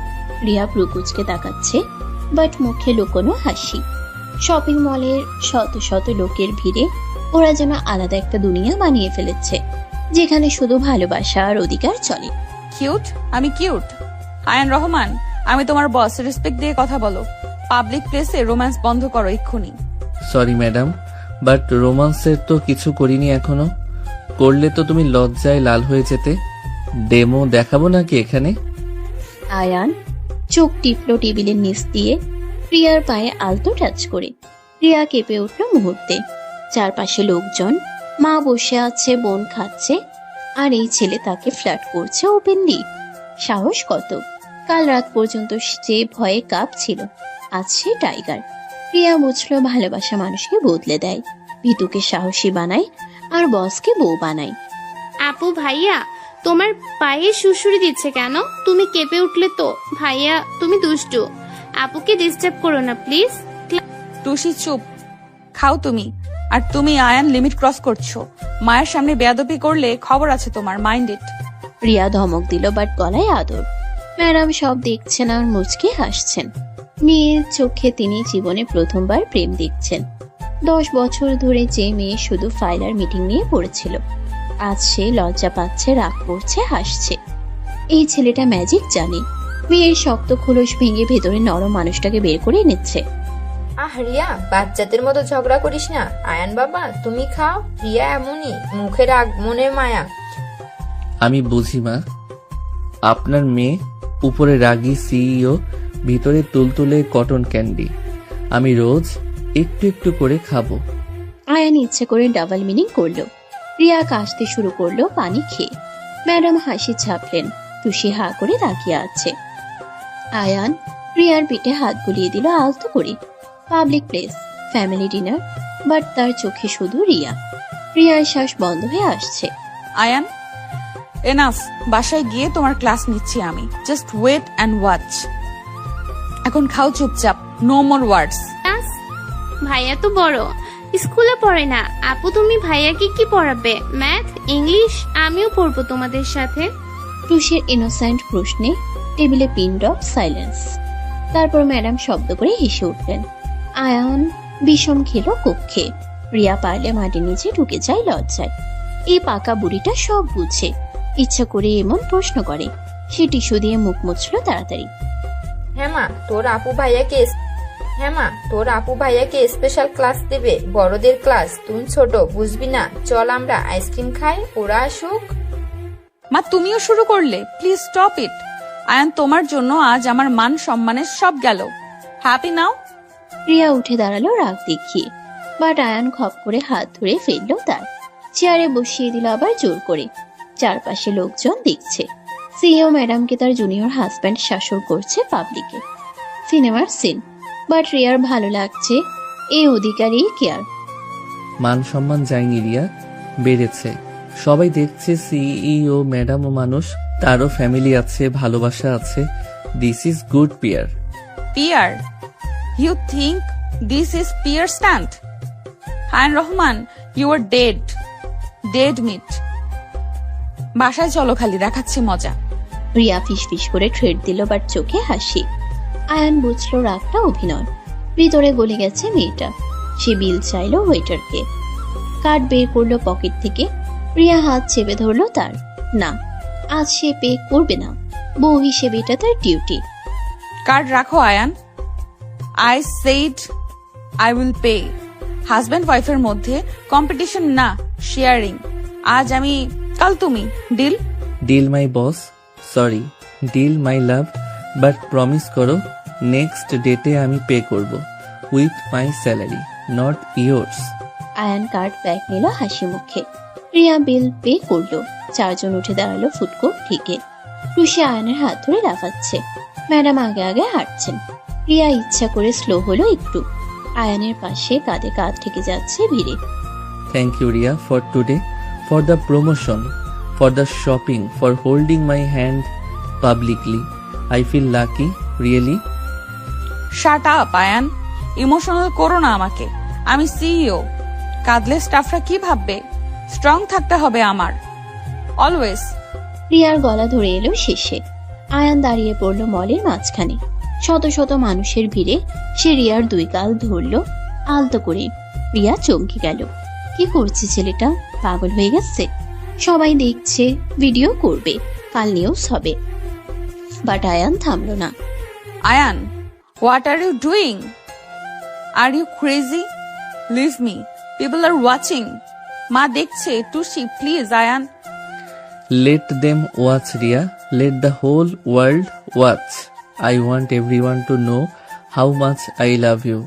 রিয়া প্রকুচকে তাকাচ্ছে, বাট মুখে লুকোনো হাসি। শপিং মলের শত শত লোকের ভিড়ে ওরা যেন আলাদা একটা দুনিয়া বানিয়ে ফেলেছে, যেখানে শুধু ভালোবাসা আর অধিকার চলে। কিউট? আমি কিউট? আয়ান রহমান, আমি তোমার বস, রেসপেক্ট দিয়ে কথা বলো। পাবলিক প্লেসে রোম্যান্স বন্ধ করো এক্ষুনি। সরি ম্যাডাম, বাট রোমান্সের তো কিছু করিনি এখনো। করলে তো তুমি লজ্জায় লাল হয়ে যেতে। ডেমো দেখাবো নাকি এখানে? আয়ান চোখ টিপলো টেবিলের নিচ দিয়ে, প্রিয়ার পায়ে আলতো টাচ করে। প্রিয়া কেঁপে উঠল মুহূর্তে। চারপাশে লোকজন, মা বসে আছে, বোন খাচ্ছে, আর এই ছেলে তাকে ফ্ল্যাট করছে ওপেনলি। সাহস কত! কাল রাত পর্যন্ত যে ভয়ে কাঁপছিল, আজ সে টাইগার। প্রিয়া বুঝলো ভালোবাসা মানুষকে বদলে দেয়, ভিতুকে সাহসী বানায়, আর বসকে বউ বানায়। আপু ভাইয়া তোমার পায়ে শুশুরি দিচ্ছে কেন? তুমি কেঁপে উঠলে তো। ভাইয়া তুমি দুষ্টু, আপুকে ডিস্টার্ব করো না প্লিজ। টুসি চুপ। খাও তুমি। আর তুমি আয়ান লিমিট ক্রস করছো। মায়ের সামনে বেয়াদবি করলে খবর আছে তোমার, মাইন্ড ইট। রিয়া ধমক দিল, বাট গলায় আদর। ম্যাডাম সব দেখছেন আর মুচকি হাসছেন। মেয়ের চোখে তিনি জীবনে প্রথমবার প্রেম দেখছেন। 10 বছর ধরে যে মেয়ে শুধু ফাইল আর মিটিং নিয়ে পড়েছিল, আজ সে লজ্জা পাচ্ছে, রাগ করছে, হাসছে। এই ছেলেটা ম্যাজিক জানে। মেয়ের শক্ত খোলস ভেঙে ভেতরে নরম মানুষটাকে বের করে নিচ্ছে। আহ রিয়া, বাচ্চাদের মতো ঝগড়া করিস না। আয়ান বাবা, তুমি খাও। রিয়া এমনই, মুখে রাগ মনে মায়া। আমি বুঝি মা, আপনার মেয়ে উপরে রাগী সিইও, ভিতরে তুলতুলে কটন ক্যান্ডি। আমি রোজ একটু একটু করে খাবো। আয়ান ইচ্ছে করে ডাবল মিনিং করলো। রিয়া কাশতে শুরু করলো পানি খেয়ে। ম্যাডাম হাসি ছাপলেন। টুসি হা করে তাকিয়ে আছে। আয়ান রিয়ার পিঠে হাত বুলিয়ে দিল আলতো করে। Public place, family dinner, but তার চোখে শুধু রিয়া। রিয়ার শ্বাস বন্ধ হয়ে আসছে। আয়ান, এনাফ। বাসায় গিয়ে তোমার ক্লাস নিচ্ছি আমি। Just wait and watch. এখন খাও চুপচাপ, নো মোর ওয়ার্ডস। ক্লাস? ভাইয়া তো বড়, স্কুলে পড়ে না। আপু তুমি ভাইয়াকে কি পড়াবে? Math, English? আমিও পড়বো তোমাদের সাথে। টুসির ইনোসেন্ট প্রশ্নে টেবিলে পিন ড্রপ সাইলেন্স। তারপর ম্যাডাম শব্দ করে হেসে উঠলেন। আয়ান বিষম খেলো কক্ষে। রিয়া পারলে মাটির নিচে ঢুকে যায় লজ্জায়। এই পাকা বুড়িটা সব বুঝে, ইচ্ছা করে এমন প্রশ্ন করে। সে টিস্যু দিয়ে মুখ মুছল তাড়াতাড়ি। হ্যাঁ মা, তোর আপু ভাইয়াকে স্পেশাল ক্লাস দেবে, বড়দের ক্লাস। তুই ছোট, বুঝবি না। চল আমরা আইসক্রিম খাই, ওরা আসুক। মা, তুমিও শুরু করলে? Please stop it. আয়ান, তোমার জন্য আজ আমার মান সম্মানের সব গেল। হ্যাপি নাও? রিয়া উঠে দাঁড়ালো রাগ দেখিয়ে, বাট আয়ান খপ করে হাত ধরে ফেললো তার। চেয়ারে বসিয়ে দিল আবার জোর করে। চারপাশে লোকজন দেখছে। সিইও ম্যাডামকে তার জুনিয়র হাজব্যান্ড শাসন করছে পাবলিকে। সিনেমার সিন, বাট রিয়ার ভালো লাগছে। এই অধিকারী কেয়ার। মান সম্মান যায়নি রিয়া, বেড়েছে। সবাই দেখছে সিইও ম্যাডাম ও মানুষ, তারও ফ্যামিলি আছে, ভালোবাসা আছে। This is good pair. Pair? You think this is pair stand? Ayaan Rahman, you are dead. Dead meat. বাসায় চলো, খালি দেখাচ্ছি মজা। রিয়া ফিস করে ট্রেড দিল, বাট চোখে হাসি। আয়ান বুঝলো রাগটা অভিনয়। ভিতরে গলে গেছে মেয়েটা। সে বিল চাইলো ওয়েটারকে। কার্ড বের করলো পকেট থেকে। রিয়া হাত চেপে ধরলো তার। না, আজ সে পে করবে না। বউ হিসেবে এটা তার ডিউটি। কার্ড রাখো Ayaan. I said I will pay. Husband ওয়াইফের মধ্যে কম্পিটিশন না, শেয়ারিং। আজ আমি, কাল তুমি। Deal? Deal my boss, sorry, deal my love, but promise করো নেক্সট ডেটে আমি পে করব with my salary, not yours. Ayaan card bag নিল হাসি মুখে। রিয়া বিল পে করলো। চারজন উঠে দাঁড়ালো ফুটকোট থেকে। টুসি আয়ানের হাত ধরে লাফাচ্ছে। ম্যাডাম আগে আগে হাঁটছেন। রিয়া ইচ্ছা করে স্লো হলো একটু। আয়ানের পাশে কাঁধে কাঁধ ঠেকে যাচ্ছে ভিড়ে। Thank you Riya for today, for the promotion, for the shopping, for holding my hand publicly. I feel lucky, really. Shut up Ayaan, emotional করো না আমাকে। আমি সিইও। কাঁদলে স্টাফরা কি ভাববে? স্ট্রং থাকতে হবে আমার, অলওয়েজ। রিয়ার গলা ধরে এলো শেষে। আয়ান দাঁড়িয়ে পড়লো মলের মাঝখানে। শত শত মানুষের ভিড়ে সে রিয়ার দুই গাল ধরলো আলতো করে। রিয়া চমকে গেল। কি করছে ছেলেটা? পাগল হয়ে গেছে? সবাই দেখছে, ভিডিও করবে, কাল নিউজ হবে। বাট আয়ান থামলো না। Ayaan, what are you doing? Are you crazy? Leave me, people are watching. মা দেখছে। Tushi, please Ayaan. Let them watch, Ria. Let the whole world watch. I want everyone to know how much I love you,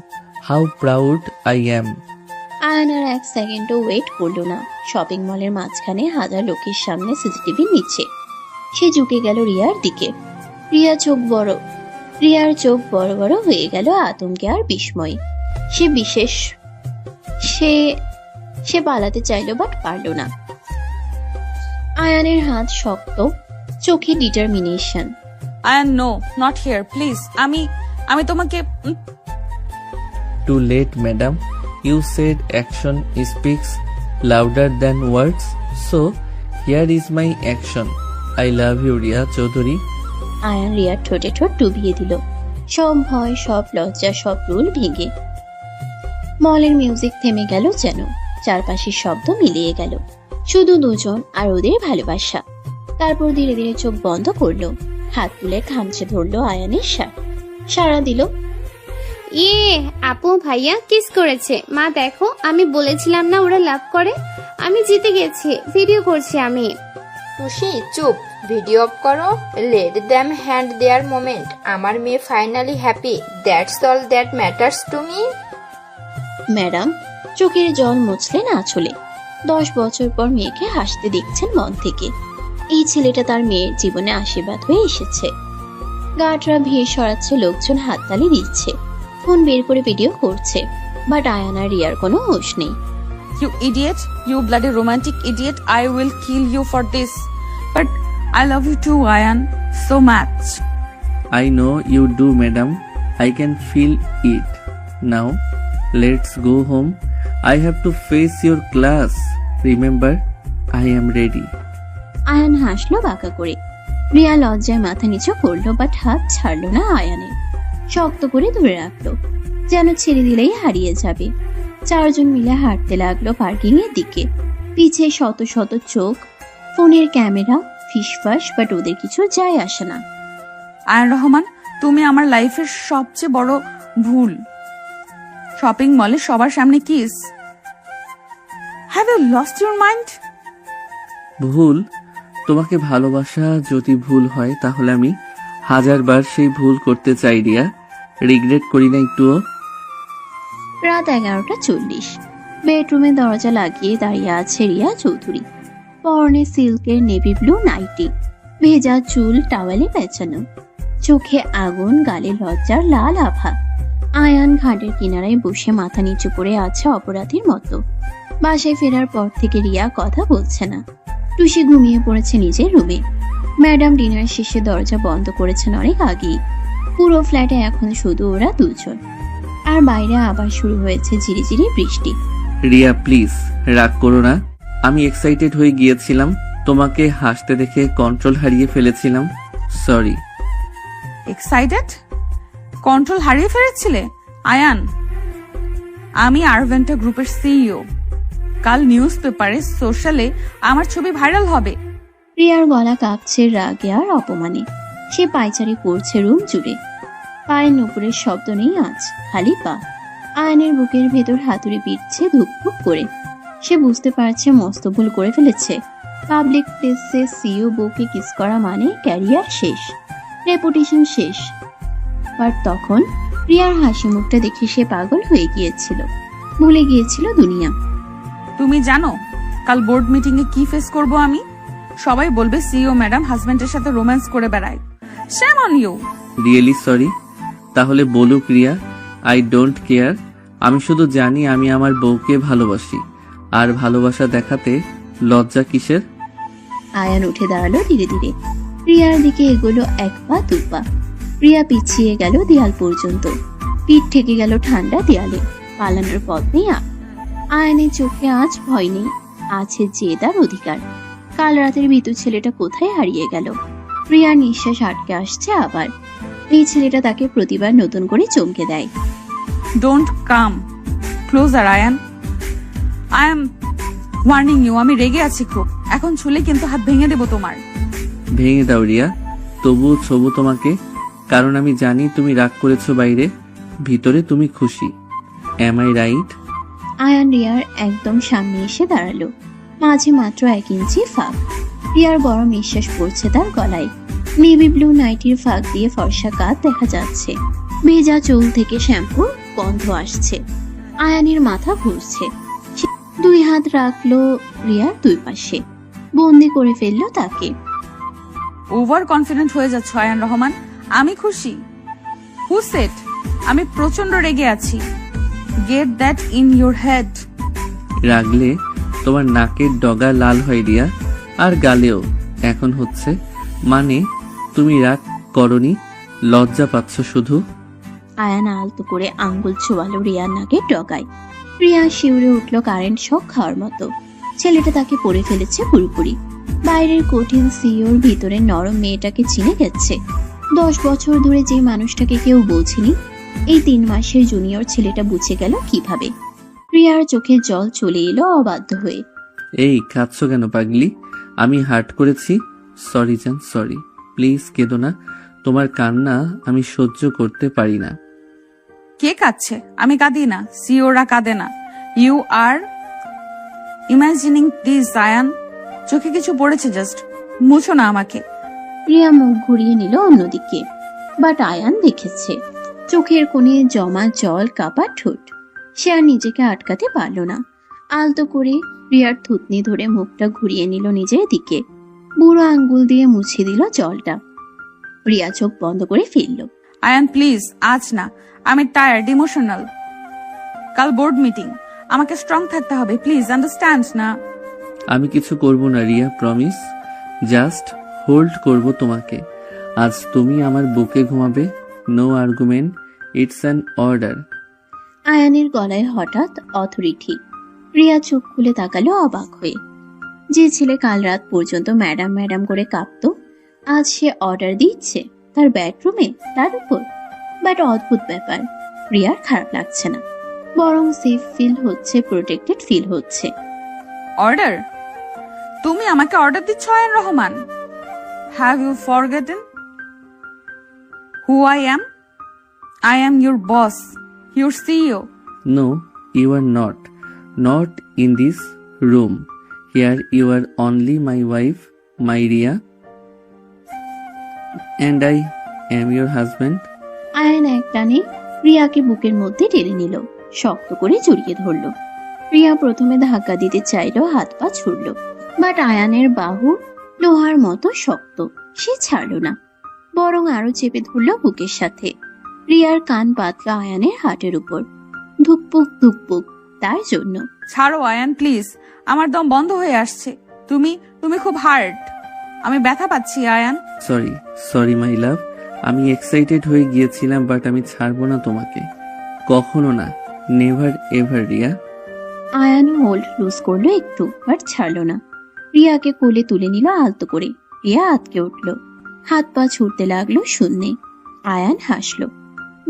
how proud I am. Ayaan আর এক সেকেন্ডও wait করলো না। Shopping মলের মাঝখানে হাজার লোকের সামনে সিসিটিভি নিচ্ছে। সে ঝুঁকে গেল রিয়ার দিকে। রিয়ার চোখ বড় বড় হয়ে গেল আতঙ্কে আর বিস্ময়ে। সে পালাতে চাইলো, বাট পারল না। আয়ানের হাত শক্ত, চোখে determination. Ayaan, no, not here, please. আমি তোমাকে। Too late, madam. You said action speaks louder than words. So, here is my action. I love you, Ria Chaudhary. Ayaan রিয়ার ঠোঁটে ঠোঁট ডুবিয়ে দিল, সব ভয়, সব লজ্জা, সব রুল ভেঙে। মলের মিউজিক থেমে গেল যেন, চারপাশের শব্দ মিলিয়ে গেল, শুধু দুজন আর ওদের ভালোবাসা। তারপর ধীরে ধীরে চোখ বন্ধ করলো, হাত তুলে খামচে ধরলো আয়ানের শার্ট, সাড়া দিল। ইয়ে, আপু ভাইয়া কিস করেছে। মা দেখো, আমি বলেছিলাম না ওরা লাভ করে। আমি জিতে গেছি, ভিডিও করছি আমি। খুশি চুপ, ভিডিও অফ করো। লেট দ্যাম হ্যান্ড দেয়ার মোমেন্ট। আমার মেয়ে finally happy, that's all that matters to me. Madam চোখের জল মুছলেন আঁচলে। 10 বছর পর মেয়েকে হাসতে দেখছেন মন থেকে। এই ছেলেটা তার মেয়ের জীবনে আশীর্বাদ হয়ে এসেছে। গার্ডরা ভিড় সরাচ্ছে, লোকজন হাততালি দিচ্ছে, ফোন বের করে ভিডিও করছে, বাট আয়ান আর রিয়ার কোনো হুঁশ নেই। You idiot, you bloody romantic idiot, I will kill you for this. But I love you too, Ayan, so much. I know you do, madam. I can feel it. Now, let's go home. I have to face your class. Remember, I am ready. Ayaan হাসলো বাঁকা করে। রিয়া লজ্জায় মাথা নিচু করলো, but হাত ছাড়লো না আয়ানের, শক্ত করে ধরে রাখলো, যেন ছেড়ে দিলেই হারিয়ে যাবে। 4 জন মিলে হাঁটতে লাগলো পার্কিং এর দিকে, পিছে শত শত চোখ, ফোনের ক্যামেরা, ফিসফাস, বাট ওদের কিছু যায় আসে না। আয়ন রহমান, তুমি আমার লাইফের সবচেয়ে বড় ভুল। শপিং মলে সবার সামনে kiss. Have you lost your mind? ভুল? তোমাকে ভালোবাসা যদি ভুল হয় তাহলে আমি 1000 বার সেই ভুল করতে চাই রিয়া, রিগ্রেট করি না একটুও। রাত 11:40। বেডরুমে দরজা লাগিয়ে দাঁড়িয়ে আছে রিয়া চৌধুরী, পরনে সিল্কের নেভি ব্লু নাইটি, ভেজা চুল টাওয়ালে পেঁচানো, চোখে আগুন, গালে লজ্জার লাল আভা। আয়ান ঘাটের কিনারায় বসে মাথা নিচু করে আছে অপরাধীর মতো। বাসায় ফেরার পর থেকে রিয়া কথা বলছে না। টুসি ঘুমিয়ে পড়েছে নিজের রুমে। ম্যাডাম ডিনার শেষে দরজা বন্ধ করেছেন অনেক আগেই। পুরো ফ্ল্যাটে এখন শুধু ওরা দুজন, আর বাইরে আবার শুরু হয়েছে ঝিরিঝিরি বৃষ্টি। রিয়া প্লিজ রাগ করো না, আমি এক্সাইটেড হয়ে গিয়েছিলাম, তোমাকে হাসতে দেখে কন্ট্রোল হারিয়ে ফেলেছিলাম, সরি। এক্সাইটেড? কন্ট্রোল হারিয়ে ফেলেছিলে? আয়ান, আমি আরভেন্টা গ্রুপের সিইও। কাল নিউজ পেপারে, সোশ্যালে আমার ছবি ভাইরাল হবে। রিয়ার গলা কাঁপছে রাগে আর অপমানে। সে পায়চারি করছে রুম জুড়ে। পায়ের নুপুরের শব্দ নেই আজ, খালি পা। আয়নের বুকের ভেতর হাতুড়ি পিটছে ধুকপুক করে। সে বুঝতে পারছে মস্ত ভুল করে ফেলেছে। পাবলিক প্লেসে সিইও বউকে কিস করা মানে ক্যারিয়ার শেষ, রেপুটেশন শেষ। আর তখন রিয়ার হাসি মুখটা দেখে সে পাগল হয়ে গিয়েছিল, ভুলে গিয়েছিল দুনিয়া। তুমি জানো কাল বোর্ড মিটিং এ কি ফেস করব আমি? সবাই বলবে সিইও ম্যাডাম হাজবেন্ডের সাথে রোম্যান্স করে বেড়ায়। শ্যাম অন ইউ। Really sorry. তাহলে বলুক রিয়া, আই ডোন্ট কেয়ার। আমি শুধু জানি আমি আমার বউকে ভালোবাসি, আর ভালোবাসা দেখাতে লজ্জা কিসের? আয়ান উঠে দাঁড়ালো ধীরে ধীরে, রিয়ার দিকে এগোলো 1 পা 2 পা। রিয়া পিছিয়ে গেল দেয়াল পর্যন্ত, পিঠ ঠেকে গেল ঠান্ডা দেয়ালে। পালানোর পথ নেই। আয়ানের চোখে আজ ভয় নেই, আছে জেদার অধিকার। কাল রাতের ভীতু ছেলেটা কোথায় হারিয়ে গেল? রিয়ার নিঃশ্বাস আটকে আসছে আবার। এই ছেলেটা তাকে প্রতিবার নতুন করে চমকে দেয়। Don't come closer Ayaan, I am warning you. আমি রেগে আছি খুব, এখন ছুলে কিন্তু হাত ভেঙে দেবো তোমার। ভেঙে দাও রিয়া, তবুও ছবু তোমাকে, কারণ আমি জানি তুমি রাগ করেছো বাইরে, ভিতরে তুমি খুশি। Am I right? আয়ান রিয়ার একদম সামনে এসে দাঁড়ালো, মাঝে মাত্র 1 ইঞ্চি ফাঁক। রিয়ার গরম নিঃশ্বাস পড়ছে তার গলায়। নেভি ব্লু নাইটির ফাঁক দিয়ে ফর্সা কাঁধ দেখা যাচ্ছে, ভেজা চুল থেকে শ্যাম্পুর গন্ধ আসছে। আয়ানের মাথা ঘুরছে। সে 2 হাত রাখলো রিয়ার 2 পাশে, বন্দি করে ফেললো তাকে। ওভার কনফিডেন্ট হয়ে যাচ্ছ আয়ান রহমান। আমি খুশি। Who said? আমি প্রচন্ড রেগে আছি। Get that in your head. রাগলে তোমার নাকের ডগা লাল হয় রিয়া, আর গালেও এখন হচ্ছে। মানে তুমি রাগ করনি, লজ্জা পাচ্ছ শুধু। আয়ান আলতো করে আঙ্গুল ছোয়ালো রিয়ার নাকের ডগায়। প্রিয়া শিউরে উঠল কারেন্ট শক খাওয়ার মতো। ছেলেটা তাকে পড়ে ফেলেছে পুরোপুরি। বাইরের কঠিন সিওর ভিতরে নরম মেয়েটাকে চিনে গেছে। 10 বছর ধরে যে মানুষটাকে কেউ বোঝেনি, এই 3 মাসের জুনিয়র ছেলেটা বুঝে গেল কিভাবে। প্রিয়ার চোখে জল চলে এলো অবাধ্য হয়ে। এই কাঁদছো কেন পাগলি? আমি হার্ট করেছি? সরি জান, সরি। প্লিজ কেঁদো না, তোমার কান্না আমি সহ্য করতে পারি না। কে কাঁদছে? আমি কাঁদি না, সিওরা কাঁদে না। You are imagining this Ayaan. চোখে কিছু পড়েছে, জাস্ট মুছো না আমাকে। প্রিয়া মুখ ঘুরিয়ে নিল অন্যদিকে, বাট আয়ান দেখেছে চোখের কোণে জমা জল, কাপা ঠোঁট। সে আর নিজেকে আটকাতে পারল না। আলতো করে প্রিয়ার থুতনি ধরে মুখটা ঘুরিয়ে নিল নিজের দিকে। বুড়ো আঙ্গুল দিয়ে মুছে দিল জলটা। প্রিয়া চোখ বন্ধ করে ফেলল। আয়ান প্লিজ, আজ না, আমি টায়ার্ড, ইমোশনাল। কাল বোর্ড মিটিং, আমাকে স্ট্রং থাকতে হবে, প্লিজ আন্ডারস্ট্যান্ড না। আমি কিছু করব না রিয়া, প্রমিস। জাস্ট হোল্ড করব তোমাকে। আজ তুমি আমার বুকে ঘুমাবে। No argument, it's an order. আয়ানের গলায় হঠাৎ অথরিটি। প্রিয়া চোখ খুলে তাকালো অবাক হয়ে। যে ছেলে কাল রাত পর্যন্ত ম্যাডাম ম্যাডাম করে কাঁপতো, আজ সে অর্ডার দিচ্ছে তার বেডরুমে, তার উপর। বাট অদ্ভুত ব্যাপার, প্রিয়ার খারাপ লাগছে না, বরং সেফ ফিল হচ্ছে, প্রোটেক্টেড ফিল হচ্ছে। অর্ডার? তুমি আমাকে অর্ডার দিচ্ছ Ayaan Rahman? Have you forgotten who I am? I am your boss, your CEO. No, you are not. Not in this room. Here you are only my wife, my Ria. And I am your husband. Ayaan এক টানে প্রিয়াকে বুকের মধ্যে টেনে নিল, শক্ত করে জড়িয়ে ধরল। প্রিয়া প্রথমে ধাক্কা দিতে চাইল, হাত পা ছুড়ল, বাট আয়ানের বাহু লোহার মতো শক্ত, সে ছাড়ল না, বরং আরো চেপে ধরল বুকের সাথে। প্রিয়ার কান পাতল আয়ানের হাটের উপর। ধুকপুক ধুকপুক তার জন্য। ছাড়ো আয়ান প্লিজ, আমার দম বন্ধ হয়ে আসছে। তুমি তুমি খুব হার্ড, আমি ব্যথা পাচ্ছি আয়ান। Sorry my love. আমি এক্সাইটেড হয়ে গিয়েছিলাম, বাট আমি ছাড়বো না তোমাকে, কখনো না, never ever Riya. Ayaan hold loose করলো একটু, বাট ছাড়লো না। প্রিয়াকে কোলে তুলে নিল আলতো করে। প্রিয়া আটকে উঠল, হাত পা ছুটতে লাগলো শূন্যে। আয়ান হাসলো,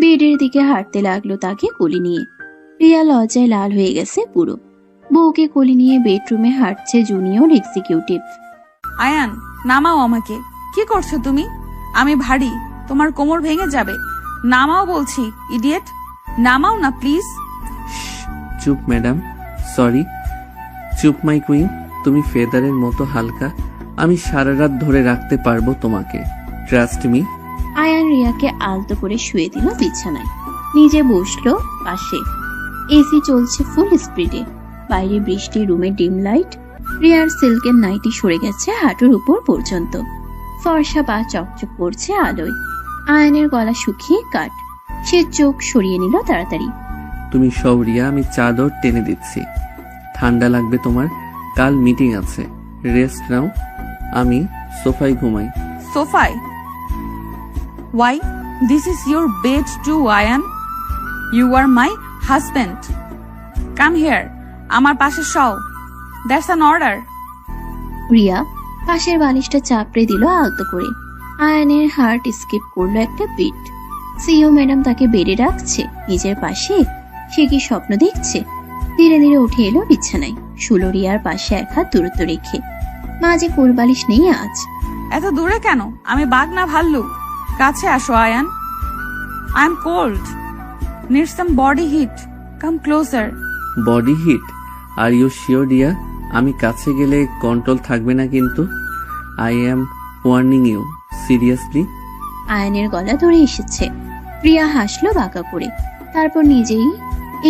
বেডের দিকে হাঁটতে লাগলো তাকে কোলে নিয়ে। প্রিয়া লজ্জায় লাল হয়ে গেছে পুরো। বউকে কোলে নিয়ে বেডরুমে হাঁটছে জুনিয়র এক্সিকিউটিভ। আয়ান নামাও আমাকে। কি করছো তুমি? আমি ভারী, তোমার কোমর ভেঙে যাবে। নামাও বলছি, ইডিয়েট। নামাও না প্লিজ। চুপ ম্যাডাম, সরি। চুপ মাই কুইন, তুমি ফেদারের মতো হালকা, আমি সারা রাত ধরে রাখতে পারবো তোমাকে, ট্রাস্ট মি। আয়ান রিয়াকে আলতো করে শুয়ে দিল বিছানায়, নিজে বসলো পাশে। এসি চলছে ফুল স্পিডে। বাইরে বৃষ্টি, রুমে ডিম লাইট। রিয়ার সিল্কের নাইটি সরে গেছে হাঁটুর উপর পর্যন্ত। ফর্সা পা চকচক করছে আলোয়। আয়ানের গলা শুকিয়ে কাট। সে চোখ সরিয়ে নিল তাড়াতাড়ি। তুমি সব রিয়া, আমি চাদর টেনে দিচ্ছি। ঠান্ডা লাগবে তোমার, কাল মিটিং আছে, রেস্ট নাও। আমি সোফায় ঘুমাই। সোফায়? Why? This is your bed too Ayaan. You are my husband. Come here, আমার পাশে শও। That's an order. রিয়া পাশের বালিশটা চাপড়ে দিল আলতো করে। আয়ানের হার্ট স্কিপ করলো একটা বিট। সিও ম্যাডাম তাকে বেড়ে রাখছে নিজের পাশে। সে কি স্বপ্ন দেখছে? ধীরে ধীরে উঠে এলো বিছানায়, শুলো রিয়ার পাশে এক হাত দূরত্ব রেখে। মাঝে কোল বালিশ নেই আজ। এত দূরে কেন? আমি বাঘ না ভাল্লুক। কাছে আসো Ayaan. I am cold, need some body heat, come closer. Body heat? Are you sure Riya? আমি কাছে গেলে কন্ট্রোল থাকবে না কিন্তু। I am warning you, seriously. আয়ানের গলা ধরে এসেছে। প্রিয়া হাসলো বাঁকা করে, তারপর নিজেই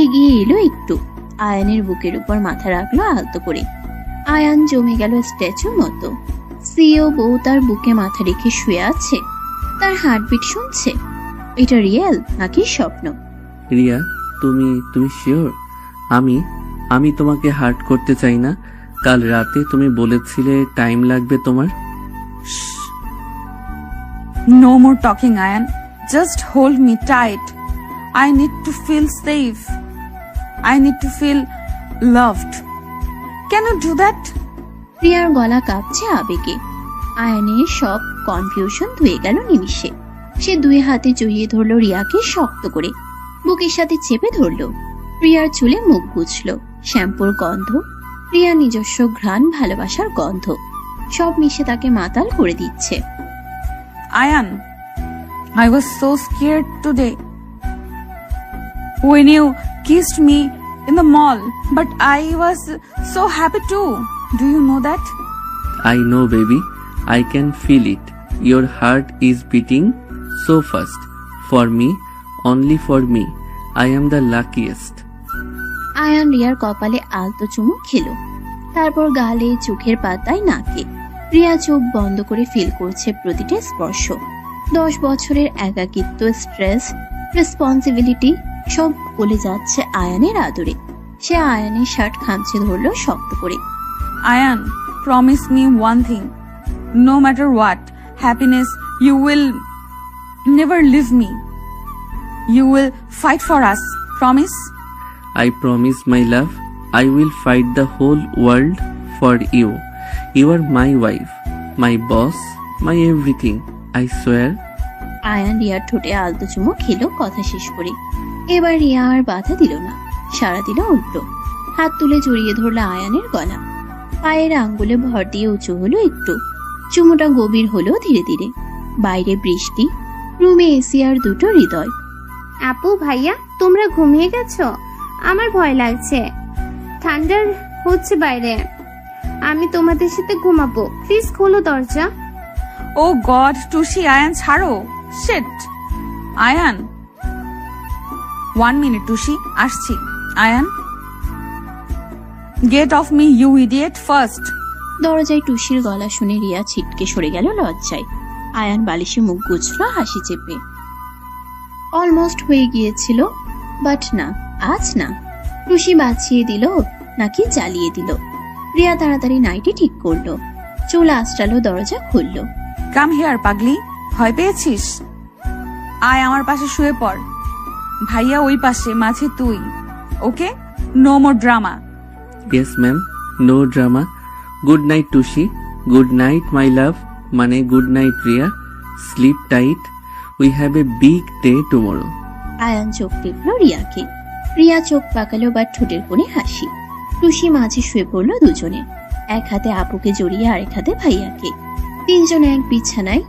এগিয়ে এলো একটু। আয়ানের বুকের উপর মাথা রাখলো আলতো করে। আয়ান জমে গেল স্ট্যাচুর মতো। সিও বউ তার বুকে মাথা রেখে শুয়ে আছে, তার হার্টবিট শুনছে। এটা রিয়েল নাকি স্বপ্ন? রিয়া, তুমি শিওর? আমি তোমাকে হার্ট করতে চাই না। কাল রাতে তুমি বলেছিলে টাইম লাগবে তোমার। No more talking, Ayan. Just hold me tight. I need to feel safe. I need to feel loved. Can you do that? প্রিয়ার গলা কাঁপছে আবেগে। আয়ানের সব কনফিউশন ধুয়ে গেল নিমিষে। সে দুই হাতে জড়িয়ে ধরলো রিয়াকে শক্ত করে, বুকের সাথে চেপে ধরলো। প্রিয়ার চুলে মুখ গুছলো, শ্যাম্পুর গন্ধ, প্রিয়ার নিজস্ব ঘ্রাণ, ভালোবাসার গন্ধ, সব মিশে তাকে মাতাল করে দিচ্ছে। Ayan, I was so scared today when you kissed me in the mall, but I was so happy too. Do you know that? I know, baby. I can feel it. Your heart is beating so fast. For me, only for me. I am the luckiest. Ayaan রিয়ার কপালে আলতো চুমু খেলো, তারপর গালে, চোখের পাতায়, নাকে। রিয়া চোখ বন্ধ করে ফিল করছে প্রতিটা স্পর্শ। 10 বছরের একাকিত্ব, স্ট্রেস, রেসপন্সিবিলিটি সব বলে যাচ্ছে আয়ানের আদরে। সে আয়ানের শার্ট খামচে ধরলো শক্ত করে। Ayan, promise me one thing. No matter what happiness, you will never leave me. You will fight for us. Promise? I promise, my love. I will fight the whole world for you. You are my wife, my boss, my everything. I swear. Ayaan রিয়ার ঠোঁটে আলতো চুমু খেলো কথা শেষ করে। এবার রিয়া আর বাধা দিল না, সাড়া দিল উল্টো। হাত তুলে জড়িয়ে ধরলো আয়ানের গলা, পায়ের আঙ্গুলে ভর দিয়ে উঁচু হলো একটু। চুমুটা গভীর হলো ধীরে ধীরে। বাইরে বৃষ্টি, রুমে এসি আর দুটো হৃদয়। আপু ভাইয়া তোমরা ঘুমিয়ে গেছো? আমার ভয় লাগছে, ঠান্ডার হচ্ছে বাইরে। আমি তোমাদের সাথে ঘুমাবো, প্লিজ খোলো দরজা। Oh God, Tushi, Ayan, ছাড়ো। Shit. Ayan. 1 minute, Tushi. আসছি। Ayan. Get off me, you idiot, first. দরজায় টুসির গলা শুনে রিয়া ছিটকে সরে গেল লজ্জায়। আয়ান বালিশে মুখ গুছলো হাসি চেপে। অলমোস্ট হয়ে গিয়েছিল, বাট না, আজ না। টুসি বাঁচিয়ে দিল নাকি জ্বালিয়ে দিল। রিয়া তাড়াতাড়ি নাইটি ঠিক করলো, চুল আঁচড়ালো, দরজা খুললো। কাম হিয়ার পাগলি, ভয় পেয়েছিস? আয় আমার পাশে শুয়ে পড়। ভাইয়া ওই পাশে, মাঝে তুই। Okay, no more drama. Yes, ma'am. No drama. Good night, Tushi. Good night, my love. Mane good night, Ria. Sleep tight. We have a big day tomorrow. Ayaan চোখ টিপল রিয়াকে। রিয়া চোখ পাকালো, বা ঠোঁটের কোণে হাসি। টুসি মাঝে শুয়ে পড়লো দুজনে, এক হাতে আপুকে জড়িয়ে আরেক হাতে ভাইয়াকে। তিনজন এক বিছানায়।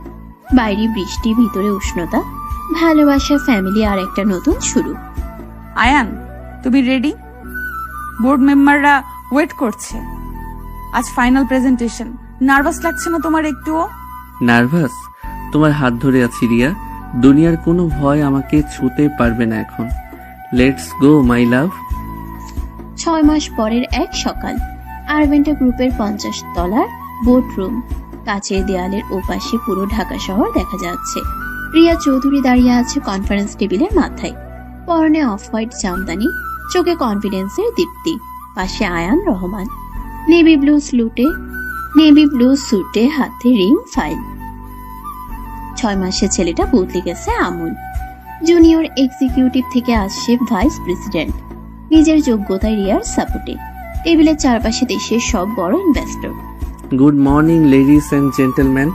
বাইরে বৃষ্টি, ভিতরে উষ্ণতা, ভালোবাসা, ফ্যামিলি আর একটা নতুন শুরু। আয়ান, তুমি রেডি? বোর্ড মেম্বাররা ওয়েট করছে। আজ ফাইনাল প্রেজেন্টেশন। নার্ভাস লাগছে না তোমার একটুও? নার্ভাস? তোমার হাত ধরে আছি, রিয়া। দুনিয়ার কোনো ভয় আমাকে ছুতে পারবে না এখন। লেটস গো, মাই লাভ। 6 মাস পরের এক সকাল। আরভেন্টা গ্রুপের 50 তলার বোর্ড রুম। কাচের দেয়ালের ওপাশে পুরো ঢাকা শহর দেখা যাচ্ছে। রিয়া চৌধুরী দাঁড়িয়ে আছে কনফারেন্স টেবিলের মাথায়, পরনে অফ হোয়াইট জামদানি, চোখে কনফিডেন্সের দীপ্তি। পাশে আয়ান রহমান, নেভি ব্লু স্যুটে, হাতে রিং, ফাইল। 6 মাসে ছেলেটা বদলে গেছে আমূল। জুনিয়র এক্সিকিউটিভ থেকে আসছে ভাইস প্রেসিডেন্ট, নিজের যোগ্যতায় রিয়ার সাপোর্টে। টেবিলের চারপাশে দেশের সব বড় investor. Good morning, ladies and gentlemen.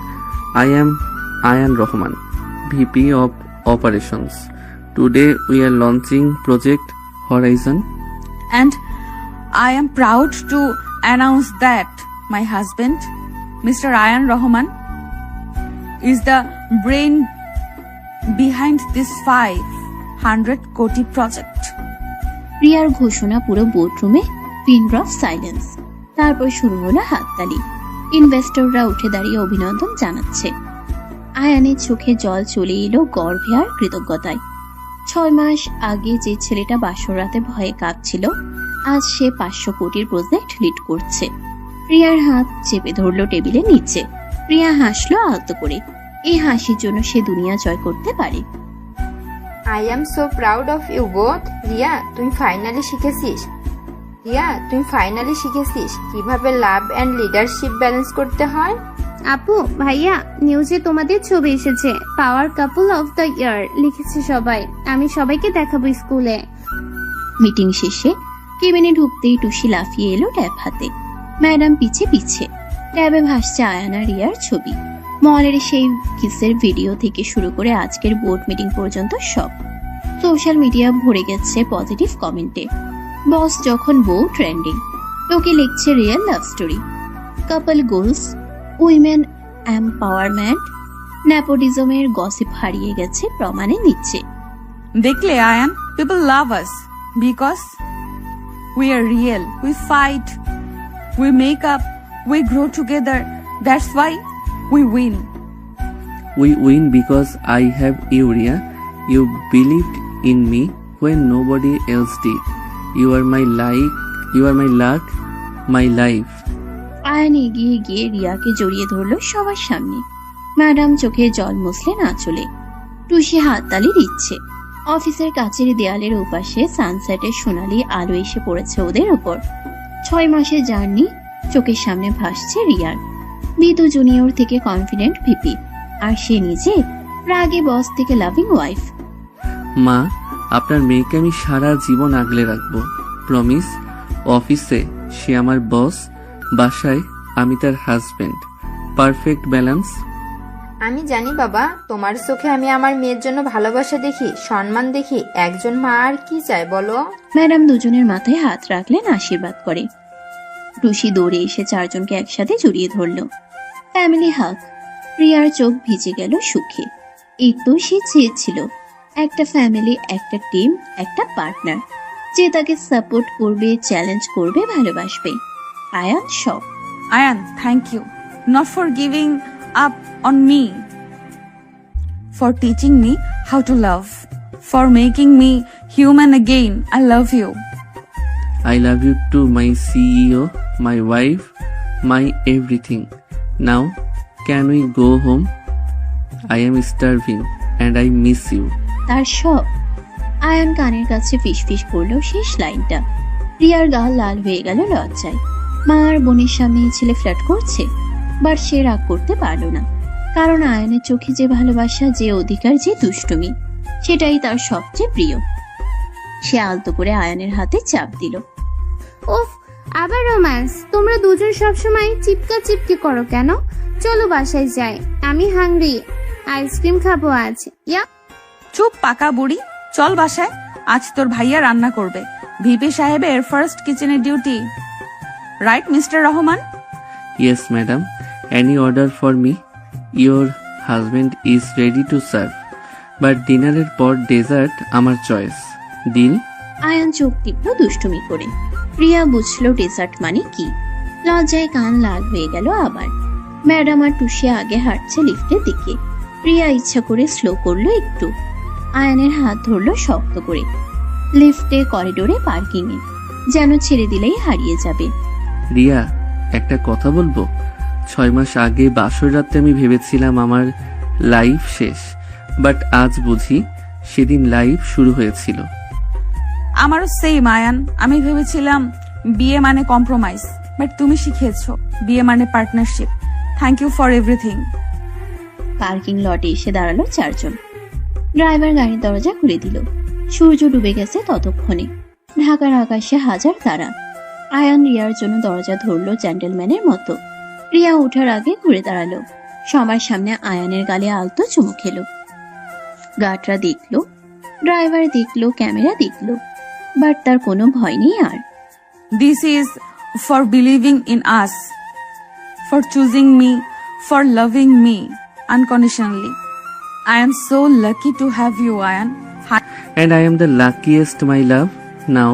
I am Ayan Rahman, VP of Operations. Today we are launching Project Horizon. And I am proud to announce that my husband, Mr. Ayan Rahman, is the brain behind this 500 koti project. রিয়ার ঘোষণা পুরো বোর্ডরুমে pin drop silence. তারপর শুরু হলো হাততালি। ইনভেস্টররা উঠে দাঁড়িয়ে অভিনন্দন জানাচ্ছে। আয়ানের চোখে জল চলে এলো গর্বে আর কৃতজ্ঞতায়। 6 মাস আগে যে ছেলেটা বাসর রাতে ভয়ে কাঁপছিল, আজ সে 500 কোটির প্রজেক্ট লিড করছে। রিয়ার হাত চেপে ধরলো টেবিলের নিচে। রিয়া হাসলো আলতো করে। এই হাসির জন্য সে দুনিয়া জয় করতে পারে। I am so proud of you both. Riya তুই ফাইনালি শিখেছিস কিভাবে লাভ এন্ড লিডারশিপ ব্যালেন্স করতে হয়। আপু ভাইয়া, নিউজে তোমাদের ছবি এসেছে, পাওয়ার কাপল অফ দ্য ইয়ার লিখেছে সবাই। আমি সবাইকে দেখাবো স্কুলে। মিটিং শেষে কেবিনে ঢুকতেই টুসি লাফিয়ে এলো ট্যাব হাতে। ম্যাডাম পিছে পিছে। ট্যাবে ভাসছে আয়ান আর রিয়ার ছবি। মলের সেই কিসের ভিডিও থেকে শুরু করে আজকের বোর্ড মিটিং পর্যন্ত সব। সোশ্যাল মিডিয়া ভরে গেছে পজিটিভ কমেন্টে। বস যখন বউ ট্রেন্ডিং, লোকে লিখছে রিয়েল লাভ স্টোরি, কাপল গোলস, উইমেন এম্পাওয়ারমেন্ট, নেপোটিজমের গসিপ হারিয়ে গেছে প্রমাণে নিচ্ছে। দেখলে Ayaan, people love us because we are real. We fight, we make up, we grow together. That's why we win. We win because I have you, Ria. You believed in me when nobody else did. You are my life, you are my luck, my life. Ayaan এগিয়ে গিয়ে রিয়াকে জড়িয়ে ধরলো সবার সামনে। Madam চোখে জল মুছলেন আঁচলে। টুসি হাততালি দিচ্ছে। অফিসের কাচের দেয়ালের ওপাশে সানসেটের সোনালি আলো এসে পড়েছে ওদের উপর। 6 মাসের জার্নি চোখের সামনে ভাসছে রিয়ার। বিদু জুনিয়র থেকে কনফিডেন্ট ভিপি, আর সে নিজে রাগে বস থেকে লাভিং ওয়াইফ। মা, আপনার মেয়েকে আমি সারা জীবন আগলে রাখবো, প্রমিস। অফিসে সে আমার বস, বাসায় আমি তার হাজবেন্ড। Perfect balance. আমি জানি বাবা, তোমার চোখে আমি আমার মেয়ের জন্য ভালোবাসা দেখি, সম্মান দেখি। একজন মা আর কি চায় বলো? ম্যাডাম দুজনের মাথায় হাত রাখলেন, আশীর্বাদ করে। টুসি দৌড়ে এসে 4 জনকে একসাথে জড়িয়ে ধরল। ফ্যামিলি হাগ। রিয়ার চোখ ভিজে গেল সুখে। এই তো সে চেয়েছিল, একটা ফ্যামিলি, একটা টিম, একটা পার্টনার যে তাকে সাপোর্ট করবে, চ্যালেঞ্জ করবে, ভালোবাসবে। আয়ান সব। Ayan, thank you. Not for giving up on me. For teaching me how to love. For making me human again. I love you. I love you too, my CEO, my wife, my everything. Now, can we go home? I am starving and I miss you. তার সব। আয়ান কানের কাছে ফিসফিস করলো শেষ লাইনটা। রিয়ার গাল লাল হয়ে গেল লজ্জায়। মা আর বোনের সামনে ছেলে ফ্ল্যাট করছে, বাট সে রাগ করতে পারল না, কারণ আয়ানের চোখে যে ভালোবাসা, যে অধিকার, যে দুষ্টুমি, সেটাই তার সবচেয়ে প্রিয়। সে আলতো করে আয়ানের হাতে চাপ দিল। উফ, আবার রোম্যান্স। তোমরা দুজন সবসময় চিপকা চিপকি করো কেন? চলো বাসায় যাই, আমি হাংরি, আইসক্রিম খাবো আজ। ইয়া, চুপ পাকা বুড়ি, চল বাসায়। আজ তোর ভাইয়া রান্না করবে। ভিপি সাহেবের ফার্স্ট কিচেনের duty, right mister Rahman? Yes, madam. Any order for me? Your husband is ready to serve. But ডিনারের পর ডেজার্ট আমার চয়েস। ডিল? আয়ান চোখ টিপল দুষ্টুমি করে। রিয়া বুঝলো ডেজার্ট মানে কি। লজ্জায় কান লাল হয়ে গেল আবার। ম্যাডাম আর টুসি আগে হাঁটছে লিফটের দিকে। রিয়া ইচ্ছা করে স্লো করলো একটু। আয়ানের হাত ধরলো শক্ত করে। লিফটে, করিডোরে, পার্কিং এ, যেন ছেড়ে দিলেই হারিয়ে যাবে। রিয়া, একটা কথা বলবো? 6 মাস আগে বাসর রাতে আমি ভেবেছিলাম আমার লাইফ শেষ, বাট আজ বুঝি সেদিন লাইফ শুরু হয়েছিল। আমারও সেম আয়ান। আমি ভেবেছিলাম বিয়ে মানে কম্প্রোমাইজ, বাট তুমি শিখিয়েছো বিয়ে মানে partnership. Thank you for everything. Parking লটে এসে দাঁড়ালো 4 জন। ড্রাইভার গাড়ির দরজা খুলে দিল। সূর্য ডুবে গেছে ততক্ষণে। ঢাকার আকাশে হাজার তারা। আয়ান রিয়ার জন্য দরজা ধরলো জেন্টলম্যানের মতো। রিয়া ওঠার আগে ঘুরে দাঁড়ালো। সবার সামনে আয়ানের গালে আলতো চুমু খেলো। গার্ডরা দেখলো, ড্রাইভার দেখলো, ক্যামেরা দেখলো, বাট তার কোনো ভয় নেই আর। This is for believing in us, for choosing me, for loving me unconditionally. I am so lucky to have you, Ayan. Hi. And I am the luckiest, my love. Now,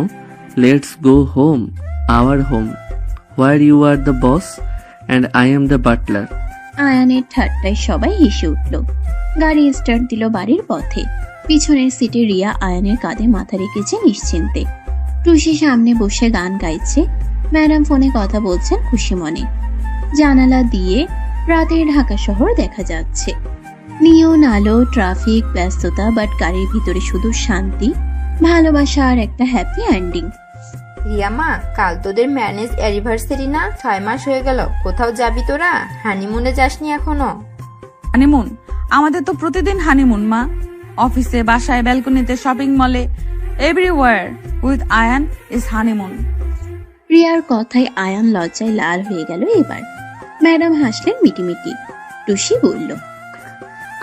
let's go home, our home, where you are the boss and I am the butler. আয়ানের ঠাট্টায় সবাই হেসে উঠল। গাড়ি start দিল বাড়ির পথে। পিছনের সিটে রিয়া আয়ানের কাঁধে মাথা রেখেছে নিশ্চিন্তে। টুসি সামনে বসে গান গাইছে। ম্যাডাম ফোনে কথা বলছেন খুশি মনে। জানালা দিয়ে রাতের ঢাকা শহর দেখা যাচ্ছে। নিয়ন আলো, ট্রাফিক, ব্যস্ততা, বাট গাড়ির ভিতরে শুধু শান্তি, ভালোবাসা আর একটা হ্যাপি এন্ডিং। রিয়ামা, কাল তোদের ম্যারেজ অ্যানিভার্সারি না? 6 মাস হয়ে গেল, কোথাও যাবি তোরা? হানিমুনে যাসনি এখনো? হানিমুন? আমাদের তো প্রতিদিন হানিমুন মা। অফিসে, বাসায়, ব্যালকনিতে, শপিং মলে, Everywhere with Ayan is honeymoon. রিয়ার কথায় আয়ান লজ্জায় লাল হয়ে গেল এবার। ম্যাডাম হাসলেন মিটিমিটি। টুসি বলল,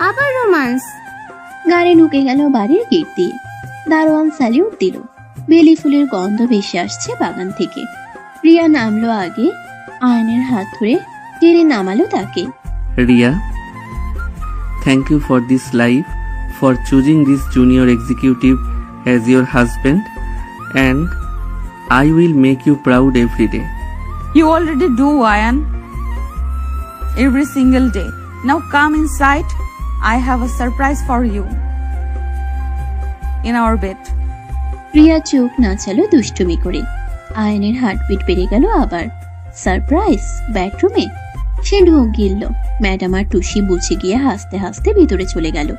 আবার রোমান্স? গাড়ি ঢুকে গেল বাড়ির গেট দিয়ে। দারোয়ান স্যালিউট দিল। বেলি ফুলের গন্ধ ভেসে আসছে বাগান থেকে। রিয়া নামলো আগে, আয়নের হাত ধরে টেনে নামালো তাকে। Riya, thank you for this life, for choosing this junior executive as your husband, and I will make you proud every day. You already do, Ayan. Every single day. Now come inside. I have a surprise for you. In our bed. Riya চোখ নাচালো দুষ্টুমি করে। আয়নের heartbeat বেড়ে গেল আবার। Surprise বেডরুমে? সে ঢোক গিলল। ম্যাডাম আর টুসি বুঝে গিয়ে হাসতে হাসতে ভিতরে চলে গেল।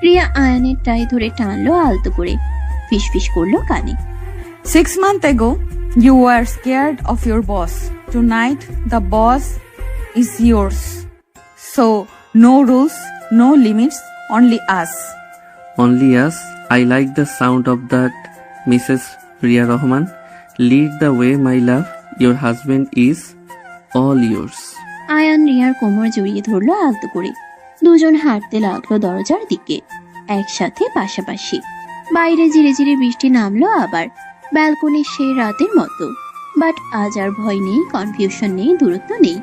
রিয়া আয়নের টাই ধরে টানলো আলতো করে, ফিসফিস করলো কানে। 6 months ago, you were scared of your boss. Tonight, the boss is yours. So, no rules, no limits, only us. Only us. I like the sound of that, Mrs. Ria Rahman. Lead the way, my love. Your husband is all yours. Ayaan রিয়ার কোমর জড়িয়ে ধরলো আলতো করে। দুজন হাঁটতে লাগলো দরজার দিকে, একসাথে পাশাপাশি। বাইরে ধীরে ধীরে বৃষ্টি নামলো আবার, ব্যালকনির সেই রাতের মতো। বাট আজ আর ভয় নেই, কনফিউশন নেই, দূরত্ব নেই।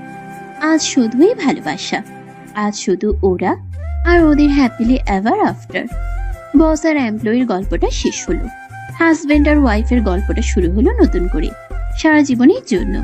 আজ শুধুই ভালোবাসা। আজ শুধু ওরা আর ওদের হ্যাপিলি এভার আফটার। বস আর এমপ্লয়ির গল্পটা শেষ হলো। হাজবেন্ড আর ওয়াইফের গল্পটা শুরু হলো নতুন করে, সারা জীবনের জন্য।